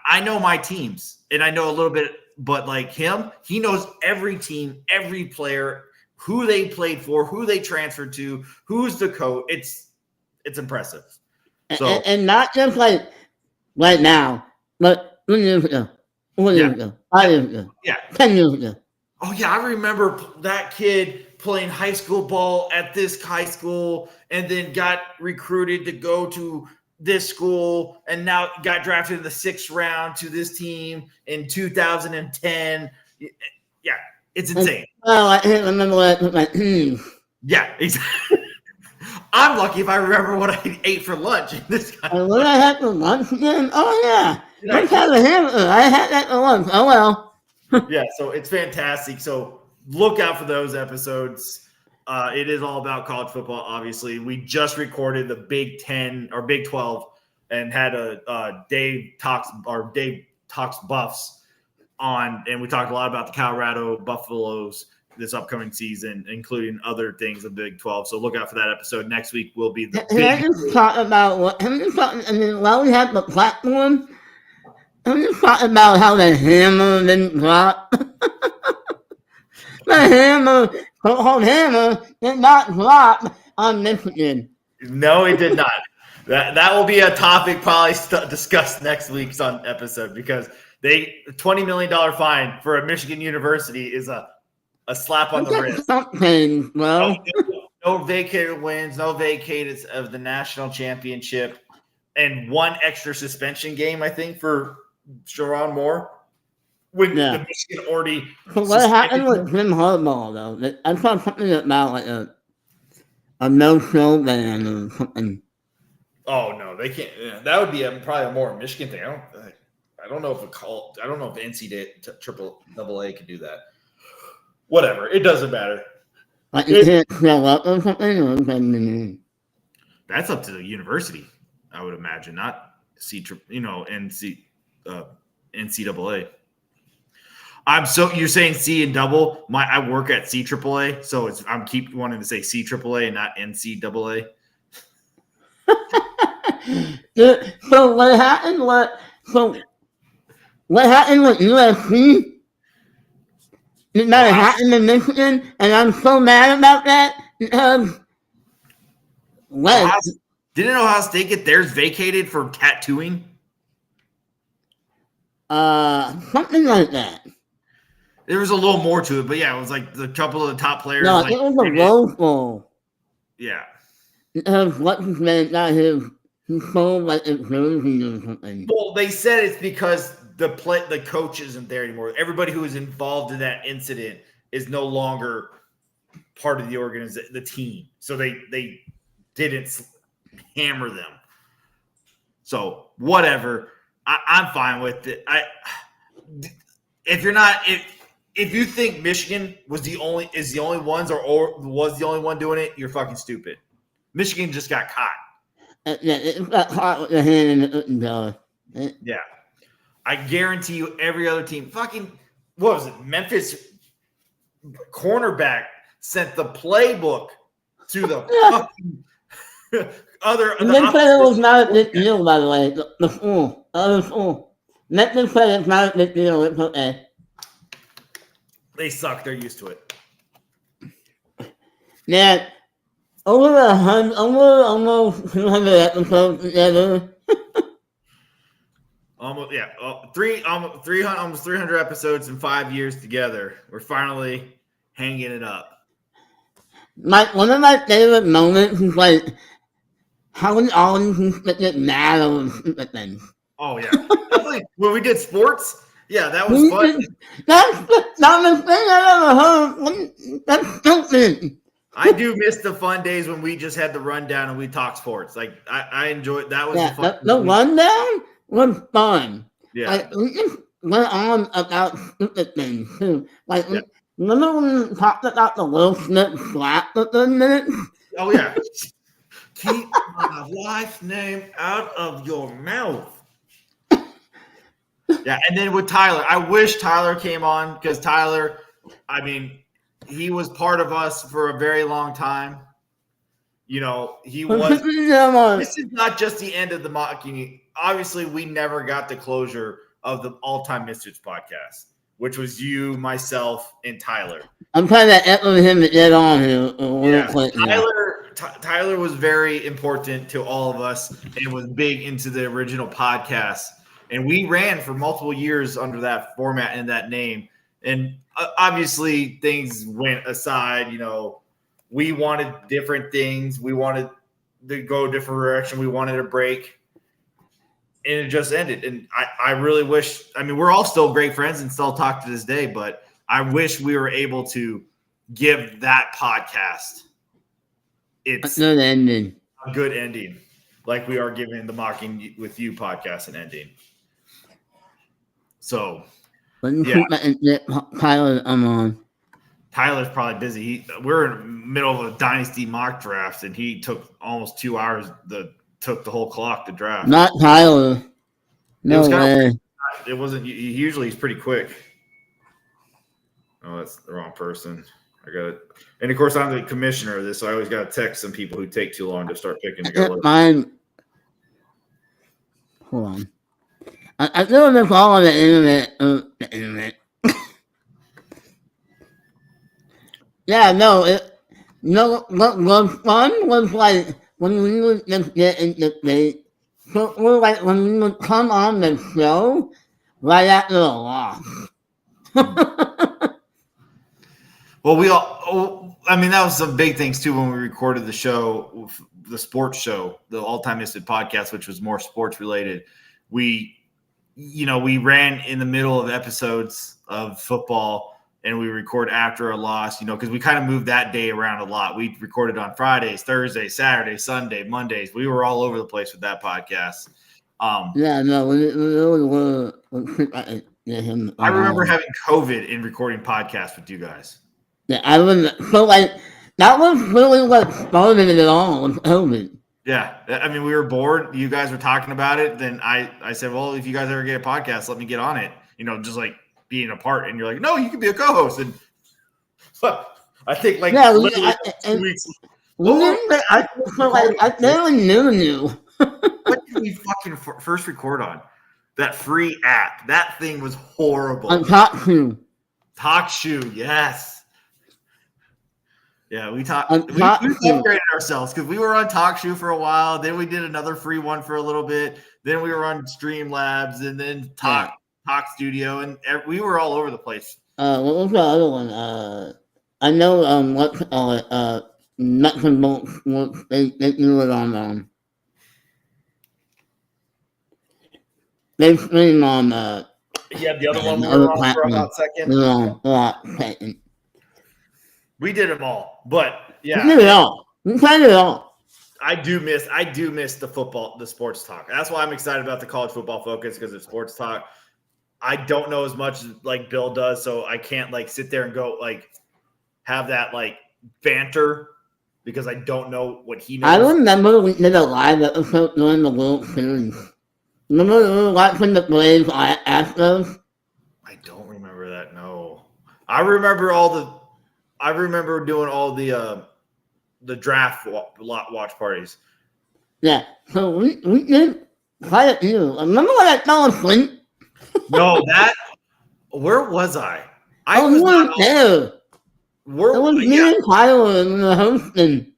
I know my teams, and I know a little bit. But like him, he knows every team, every player, who they played for, who they transferred to, who's the coach. It's impressive. So and not just like right now, but 3 years ago, 4 years ago, 5 years ago, 10 years ago. Oh yeah, I remember that kid playing high school ball at this high school, and then got recruited to go to this school, and now got drafted in the 6th round to this team in 2010. Yeah, it's insane. Oh, I can't remember what I put my Yeah, exactly. I'm lucky if I remember what I ate for lunch. This guy. What I had for lunch again? Oh yeah, I had a hamburger. I had that for lunch. Oh well. Yeah, so it's fantastic. So look out for those episodes. It is all about college football, obviously. We just recorded the Big 10 or Big 12 and had a Dave Talks Buffs on, and we talked a lot about the Colorado Buffaloes this upcoming season, including other things of Big 12. So look out for that episode. Next week will be the I just talk about while we have the platform, I'm just talking about how the hammer didn't drop. The hammer, so-called hammer, did not drop on Michigan. No, he did not. That will be a topic probably discussed next week's episode because $20 million fine for a Michigan university is a slap on the wrist. Something, bro. No vacated wins, no vacated of the national championship, and one extra suspension game, I think, for Sharon Moore. When the Michigan already. So what happened with Jim Harbaugh, though? I saw something about like a no-show ban or something. Oh no, they can't. Yeah, that would be probably a more Michigan thing. I don't know if I don't know if NCAA triple AA can do that. Whatever, it doesn't matter. Like you can't show up or something, or something. That's up to the university, I would imagine, not NCAA. You're saying C and double? I work at CAAA, so I'm keep wanting to say CAAA and not NCAA. So what happened? What happened with USC? Did that happen in Michigan? And I'm so mad about that because didn't Ohio State get theirs vacated for tattooing? Something like that. There was a little more to it, but yeah, it was like the couple of the top players. No, it was a Rose Bowl. Yeah. What's his name got his sold like a jersey or something. Well, they said it's because the coach isn't there anymore. Everybody who was involved in that incident is no longer part of the organization, the team. So they didn't hammer them. So whatever, I'm fine with it. If you think Michigan is the only ones or was the only one doing it, you're fucking stupid. Michigan just got caught. It got caught with the hand in the Yeah. I guarantee you every other team fucking, what was it? Memphis cornerback sent the playbook to the fucking other. Memphis was not a big deal, by the way. The school. Memphis said it's not a big deal. It's okay. They suck. They're used to it. Yeah. Almost 200 episodes together. Almost 300 episodes in 5 years together. We're finally hanging it up. One of my favorite moments is like how we all get mad over stupid things. Oh yeah, definitely. When we did sports, yeah, that was fun. That's the dumbest thing I ever heard. That's stupid. I do miss the fun days when we just had the rundown and we talked sports. Like I enjoyed that. Was fun. The rundown was fun. Yeah, like we just went on about stupid things too. Like remember when we talked about the Will Smith slap for 10 minutes? Oh yeah. Keep my wife's name out of your mouth. Yeah, and then with Tyler, I wish Tyler came on because Tyler, I mean, he was part of us for a very long time. You know, he was. This is not just the end of the mocking. Obviously, we never got the closure of the all-time Misfits podcast, which was you, myself, and Tyler. I'm trying to echo him to get on here. Yeah. Tyler was very important to all of us and was big into the original podcast. And we ran for multiple years under that format and that name. And obviously things went aside. You know, we wanted different things. We wanted to go a different direction. We wanted a break. And it just ended. And I really wish, I mean, we're all still great friends and still talk to this day, but I wish we were able to give that podcast a good ending, like we are giving the Mocking with You podcast an ending. So, yeah. Tyler, I'm on. Tyler's probably busy. We're in the middle of a dynasty mock draft, and he took almost 2 hours. Took the whole clock to draft. Not Tyler. No way. It wasn't. Usually, he's pretty quick. Oh, that's the wrong person. I got it. And of course, I'm the commissioner of this, so I always got to text some people who take too long to start picking together. Mine. Hold on. I feel this all on the internet. Yeah, no, what was fun was like when we would just get into debate. So we're like when we would come on the show right after the loss. Well, I mean, that was some big things too when we recorded the show, the sports show, the All Time Misfit podcast, which was more sports related. We ran in the middle of episodes of football and we record after a loss, because we kind of moved that day around a lot. We recorded on Fridays, Thursdays, Saturdays, Sunday, Mondays. We were all over the place with that podcast. Yeah, no, we were. I remember having COVID and recording podcasts with you guys. Yeah, I was so like that was really what started it all with COVID. Yeah, I mean, we were bored. You guys were talking about it. Then I said, well, if you guys ever get a podcast, let me get on it. Just like being a part. And you're like, no, you can be a co-host. And I think like 2 weeks. I never knew you. What did we fucking first record on? That free app. That thing was horrible. On TalkShoe. TalkShoe, yes. Yeah, we upgraded ourselves because we were on TalkShoe for a while. Then we did another free one for a little bit. Then we were on Streamlabs and then Talk Studio, and we were all over the place. What was the other one? I know Nuts and Bolts. They do it on. They stream on. Yeah, the other one we were on for about second. Second. We did them all, but yeah, we did it all. We tried it all. I do miss the sports talk. That's why I'm excited about the college football focus because of sports talk. I don't know as much like Bill does, so I can't like sit there and go like have that like banter because I don't know what he knows. I remember we did a live episode during the World Series. Remember we were watching the Braves Astros? I don't remember that. No, I remember doing all the draft watch parties. Yeah, so we did quite a few. Remember when I fell asleep? No, where was I? You weren't there. It was me and Tyler and the hosting.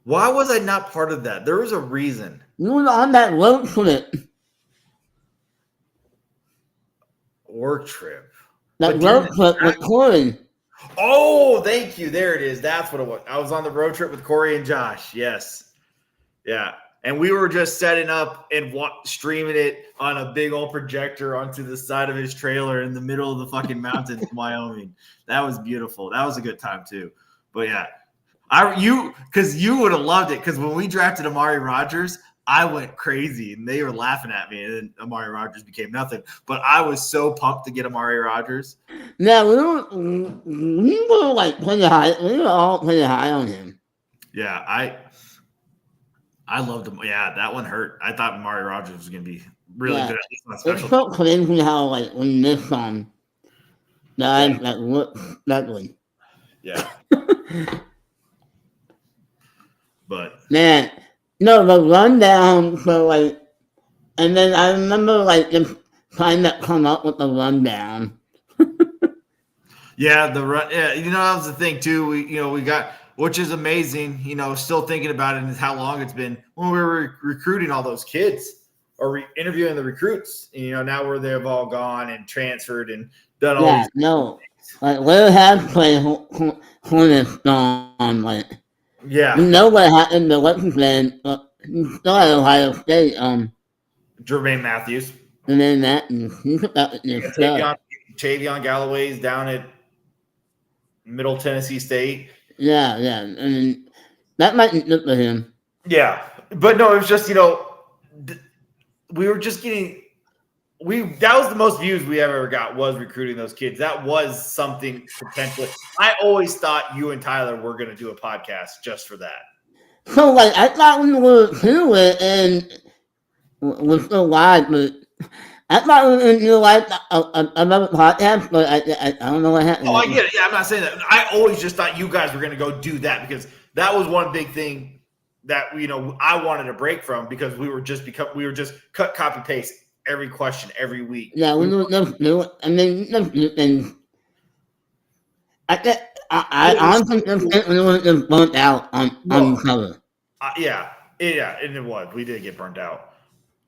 Why was I not part of that? There was a reason. You were on that road trip. Work trip. That road trip with Corey. Oh, thank you. There it is. That's what it was. I was on the road trip with Corey and Josh. Yes. Yeah. And we were just setting up and streaming it on a big old projector onto the side of his trailer in the middle of the fucking mountains in Wyoming. That was beautiful. That was a good time too. But yeah, because you would have loved it. Because when we drafted Amari Rodgers, I went crazy and they were laughing at me. And then Amari Rodgers became nothing. But I was so pumped to get Amari Rodgers. Yeah, we were like pretty high. We were all pretty high on him. Yeah, I loved him. Yeah, that one hurt. I thought Amari Rodgers was going to be really good, at least on special. It's so crazy how like we missed on guys that look ugly. Yeah. But man, no, the rundown. So like, and then I remember like just trying to come up with the rundown. Yeah, Yeah, that was the thing too. We got. Which is amazing, still thinking about it and how long it's been when we were recruiting all those kids or interviewing the recruits. Now where they've all gone and transferred and done all these things. Like, where has Clay Hornets gone? Like, yeah. What happened to what's his name? He's still at Ohio State. Jermaine Matthews. Jermaine Matthews. He took that Tavion Galloway's down at Middle Tennessee State. Yeah, and that might be good for him. Yeah, but no, it was just we were just getting that was the most views we ever got was recruiting those kids. That was something potentially. I always thought you and Tyler were going to do a podcast just for that. So like I thought we were do it and we're still live, but I thought we were going to do like another podcast, but I don't know what happened. Oh, I get it. Yeah, I'm not saying that. I always just thought you guys were going to go do that because that was one big thing that I wanted to break from because we were just cut copy paste every question every week. Yeah, we were just do it. I mean, just do things. I honestly think we would have burnt out on each other. Yeah, and it was. We did get burnt out.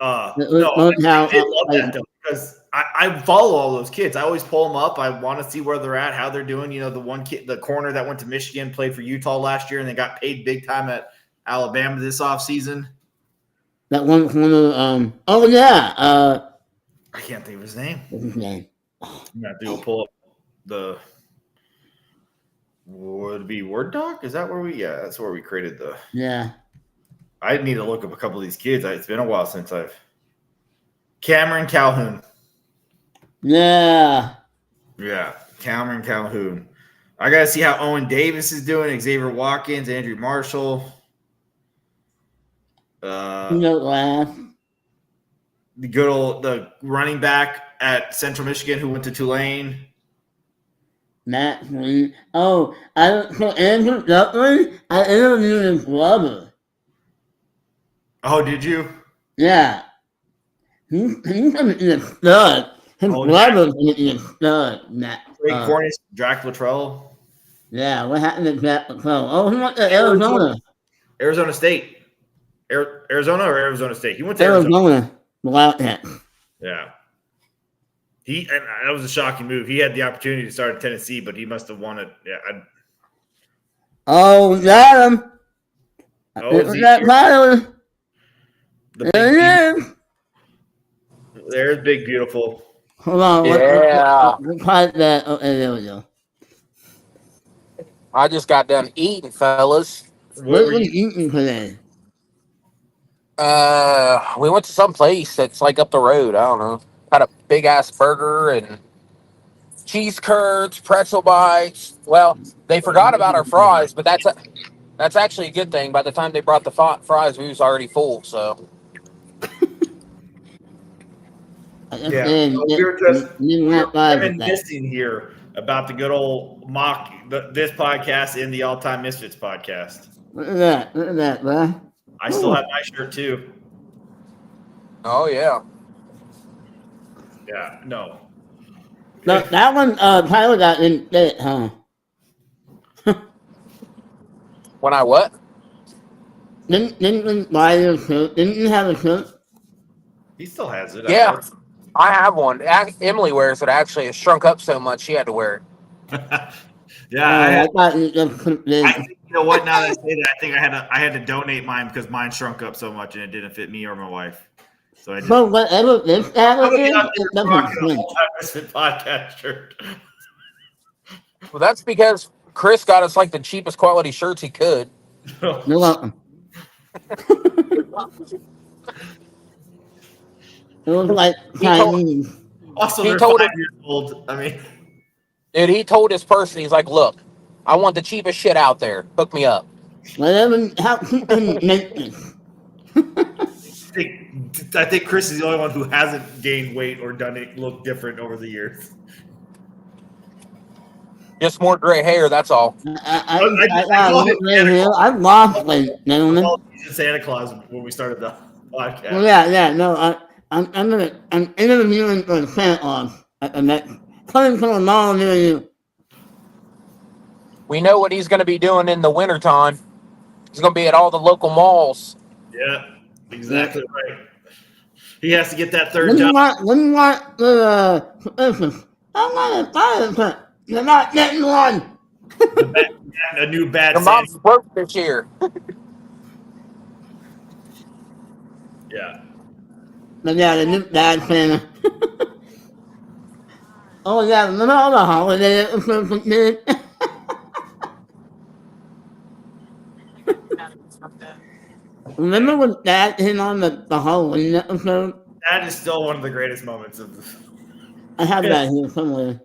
It No, was burnt I out. did love that though because I follow all those kids. I always pull them up. I want to see where they're at, how they're doing. You know, the one kid, the corner that went to Michigan, played for Utah last year, and they got paid big time at Alabama this offseason. That one corner. Oh yeah. I can't think of his name. What's his name? I'm gonna have to go pull up the. Would it be Word Doc? Is that where we? Yeah, that's where we created the. Yeah. I need to look up a couple of these kids. It's been a while since I've. Cameron Calhoun. Yeah. Yeah, Cameron Calhoun. I got to see how Owen Davis is doing, Xavier Watkins, Andrew Marshall. Last. The good old the running back at Central Michigan who went to Tulane. Matt Green. Oh, so Andrew Duckman, I interviewed his brother. Oh, did you? Yeah. He's gonna be a stud. His brother's gonna be a stud. Great Cornish, Jack Luttrell. Yeah, what happened to Jack Luttrell? Oh, he went to Arizona. Arizona State. Arizona or Arizona State? He went to Arizona. Wildcats. Yeah. And that was a shocking move. He had the opportunity to start at Tennessee, but he must have won it. Yeah. Oh, got him. That Tyler. There's Big Beautiful. Hold on. Yeah. Let's type that. Okay, there we go. I just got done eating, fellas. What were you eating today? We went to some place that's like up the road. I don't know. Had a big ass burger and cheese curds, pretzel bites. Well, they forgot about our fries, but that's actually a good thing. By the time they brought the fries, we was already full. So Yeah, we were just reminiscing here about the good old mock this podcast and the All Time Misfits podcast. Look at that, bro. I still have my shirt too. oh yeah. Yeah, no. No, that one, Tyler got in it, huh? When I what? Didn't you buy your shirt? Didn't you have a shirt? He still has it. Yeah, I have one. Emily wears it. Actually, it's shrunk up so much she had to wear it. Yeah, I thought you just put it in. I think, you know what? Now that I say that, I think I had to donate mine because mine shrunk up so much and it didn't fit me or my wife. So I just whatever this Tyler is, it doesn't fit. Podcast shirt. Well, that's because Chris got us like the cheapest quality shirts he could. You're welcome. It was like Chinese. Also, He they're told 5 him- years old. I mean, Dude, he told his person, he's like, look, I want the cheapest shit out there. Hook me up. Whatever, how he can make this. I think Chris is the only one who hasn't gained weight or done it look different over the years. Just more gray hair, that's all. I've lost weight, gentlemen. He's Santa Claus when we started the podcast. Well, yeah, no, I'm interviewing for Santa Claus at the next. Coming from a mall near you. We know what he's going to be doing in the wintertime. He's going to be at all the local malls. Yeah, exactly right. He has to get that third When job. you want Christmas? I want a fire pit. You're not getting one. A new bad Your mom's broke this year. Yeah. But yeah, the new bad Santa. Oh yeah, remember all the holiday episodes we did? Remember when Dad came on the Halloween episode? That is still one of the greatest moments of the. I have that here somewhere.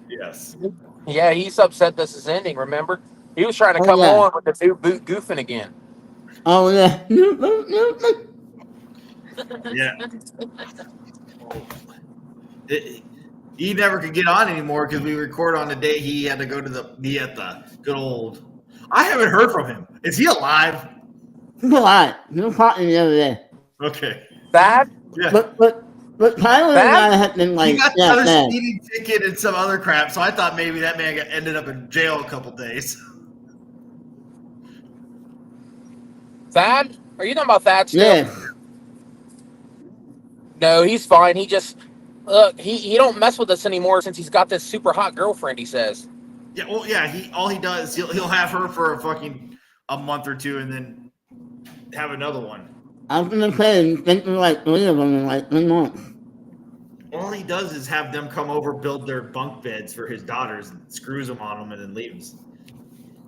Yes. Yeah, he's upset this is ending, remember? He was trying to come on with the new boot goofing again. Oh yeah. Yeah. He never could get on anymore because we record on the day he had to go to be at the good old. I haven't heard from him. Is he alive? He's alive. He was talking the other day. Okay. That? Yeah. But But Tyler and I have been He like, got yeah, another man. speeding ticket and some other crap, so I thought maybe that man ended up in jail a couple days. Thad? Are you talking about Thad still? Yeah. No, he's fine. He just look. He don't mess with us anymore since he's got this super hot girlfriend. He says. Yeah, well, yeah. All he does he'll have her for a month or two, and then have another one. I was gonna say, think of like 3 of them in like 3 months. All he does is have them come over, build their bunk beds for his daughters, and screws them on them, and then leaves.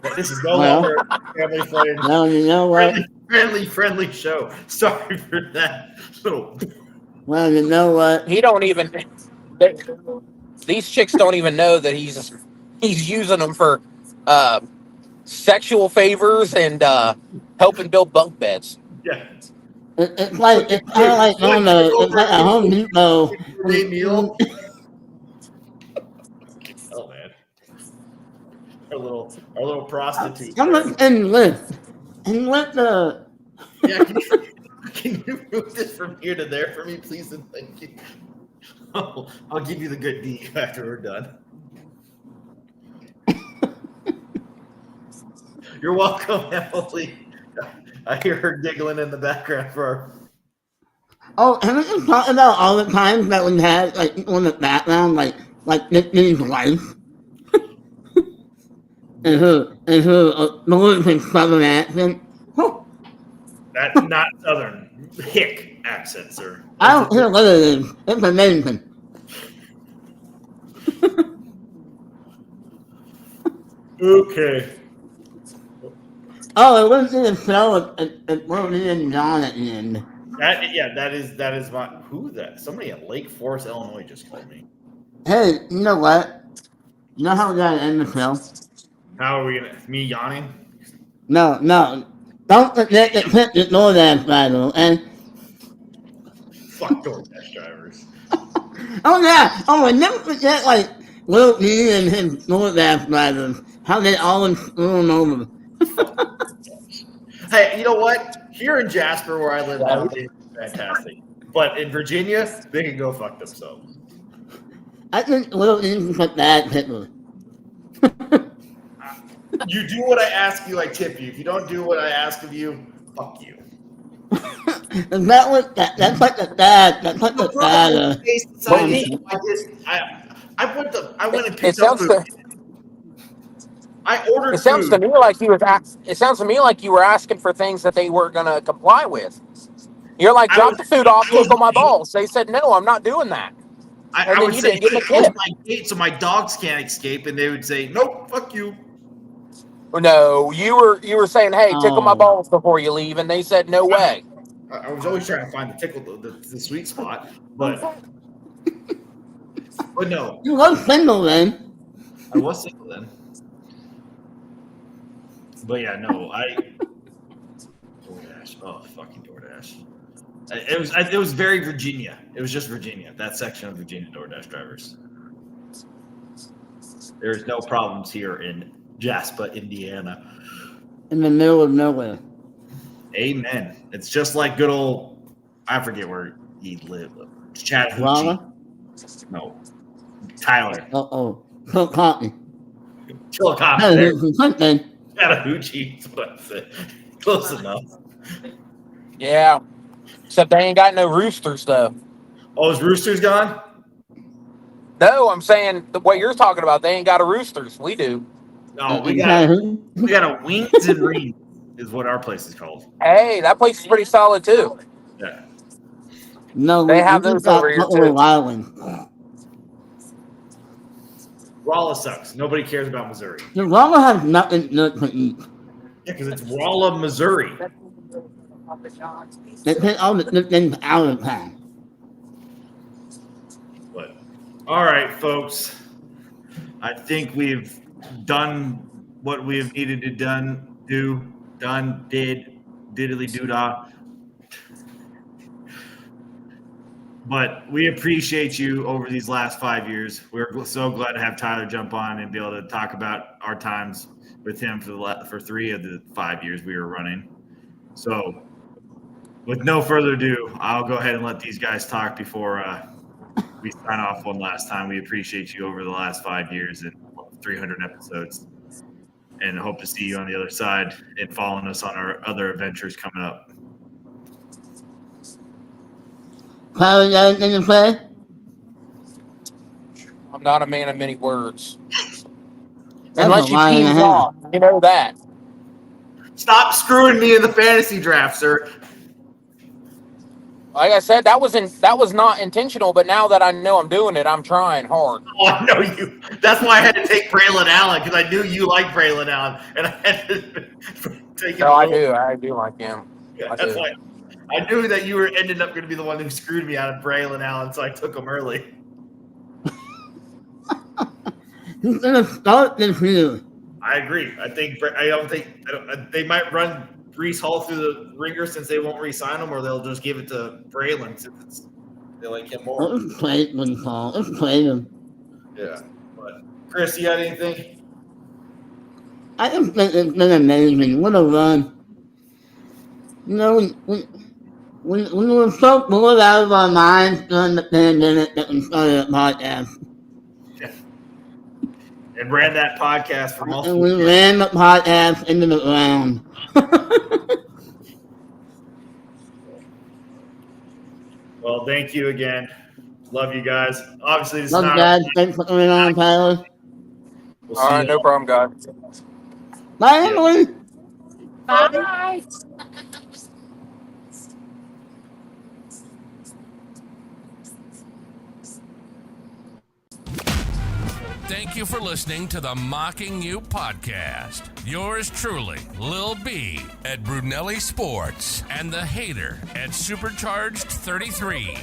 But this is no longer a family friendly, Well, you know what? friendly show. Sorry for that little. Well, you know what? He don't even. These chicks don't even know that he's using them for sexual favors and helping build bunk beds. Yeah. It's kind of like it's like a Home Depot. Meal. Oh man, our little prostitute. Come and lift the. Yeah, can you move this from here to there for me, please, and thank you. Oh, I'll give you the good D after we're done. You're welcome, Emily. I hear her giggling in the background for our. Oh, haven't you talked about all the times that we had like people in the background, like Nick's wife, and her Northern Southern accent? That's not Southern hick accent, sir. I don't care what it is. It's amazing. Okay. Oh, it was in the show. It wrote me and John at the end. That is my who that somebody at Lake Forest, Illinois just called me. Hey, you know what? You know how we gotta end the show? How are we gonna me yawning? No. Don't forget to click the DoorDash button, and Fuck DoorDash drivers. oh yeah, I never forget like Lil D and his DoorDash drivers, how they always screw him over. Hey, you know what? Here in Jasper, where I live now, it's fantastic. But in Virginia, they can go fuck themselves. I think Lil D put bad pictures. You do what I ask you, I tip you. If you don't do what I ask of you, fuck you. And that's like the dad. That's like the dad. I went and picked up food. I ordered It sounds food. to me like you was. It sounds to me like you were asking for things that they weren't going to comply with. You're like, drop the food off, tickle my balls. They said, no, I'm not doing that. I would say, close my gate so my dogs can't escape, and they would say, nope, fuck you. No, you were saying, hey, tickle my balls before you leave, and they said, no way. I was always trying to find the sweet spot, but no. You were single then. I was single then. But yeah, no, DoorDash. Oh, fucking DoorDash. It was very Virginia. It was just Virginia. That section of Virginia DoorDash drivers. There's no problems here in Jasper, Indiana. In the middle of nowhere. Amen. It's just like good old. I forget where he lived. Chattahoochee. Rama? No, Tyler. Chillicothe. Chillicothe. Chattahoochee. That's what I said. Close enough. Yeah. Except they ain't got no roosters, though. Oh, is roosters gone? No, I'm saying what you're talking about. They ain't got a roosters. We do. No, we got a wings and rings is what our place is called. Hey, that place is pretty solid too. Yeah. No, they have those over here too. Rolla sucks. Nobody cares about Missouri. Rolla has nothing good to eat. Yeah, because it's Rolla, Missouri. They take all the good things out of town. But all right, folks. I think we've done what we have needed to diddly doo-dah. But we appreciate you over these last 5 years. We're so glad to have Tyler jump on and be able to talk about our times with him for 3 of the 5 years we were running. So with no further ado, I'll go ahead and let these guys talk before we sign off one last time. We appreciate you over the last 5 years and 300 episodes, and hope to see you on the other side and following us on our other adventures coming up. Probably got anything to say? I'm not a man of many words. That's Unless a you lie and a tease half. off. You know that. Stop screwing me in the fantasy draft, sir. Like I said, that was not intentional, but now that I know I'm doing it, I'm trying hard. Oh, I know you. That's why I had to take Braylon Allen, because I knew you liked Braylon Allen, and I had to take him. No, I do like him. Yeah, I that's do. why I knew that you were ended up going to be the one who screwed me out of Braylon Allen, so I took him early. Who's gonna start this year? I agree. They might run Brees Hall through the ringer since they won't re-sign him, or they'll just give it to Braylon since they like him more. Let's play it when Paul. Let's play them. Yeah. But Chris, you got anything? I just think it's been amazing. What a run. You know, we were so bored out of our minds during the pandemic that we started a podcast. And ran that podcast for And multiple we years. ran the podcast into the ground. Well, thank you again. Love you guys. Obviously, this Love is you not. guys. Thanks for coming on, Tyler. We'll All see right, you. no problem, guys. Bye, Emily. Bye. Thank you for listening to the Mocking You podcast. Yours truly, Lil B at Brunelli Sports and the Hater at Supercharged 33.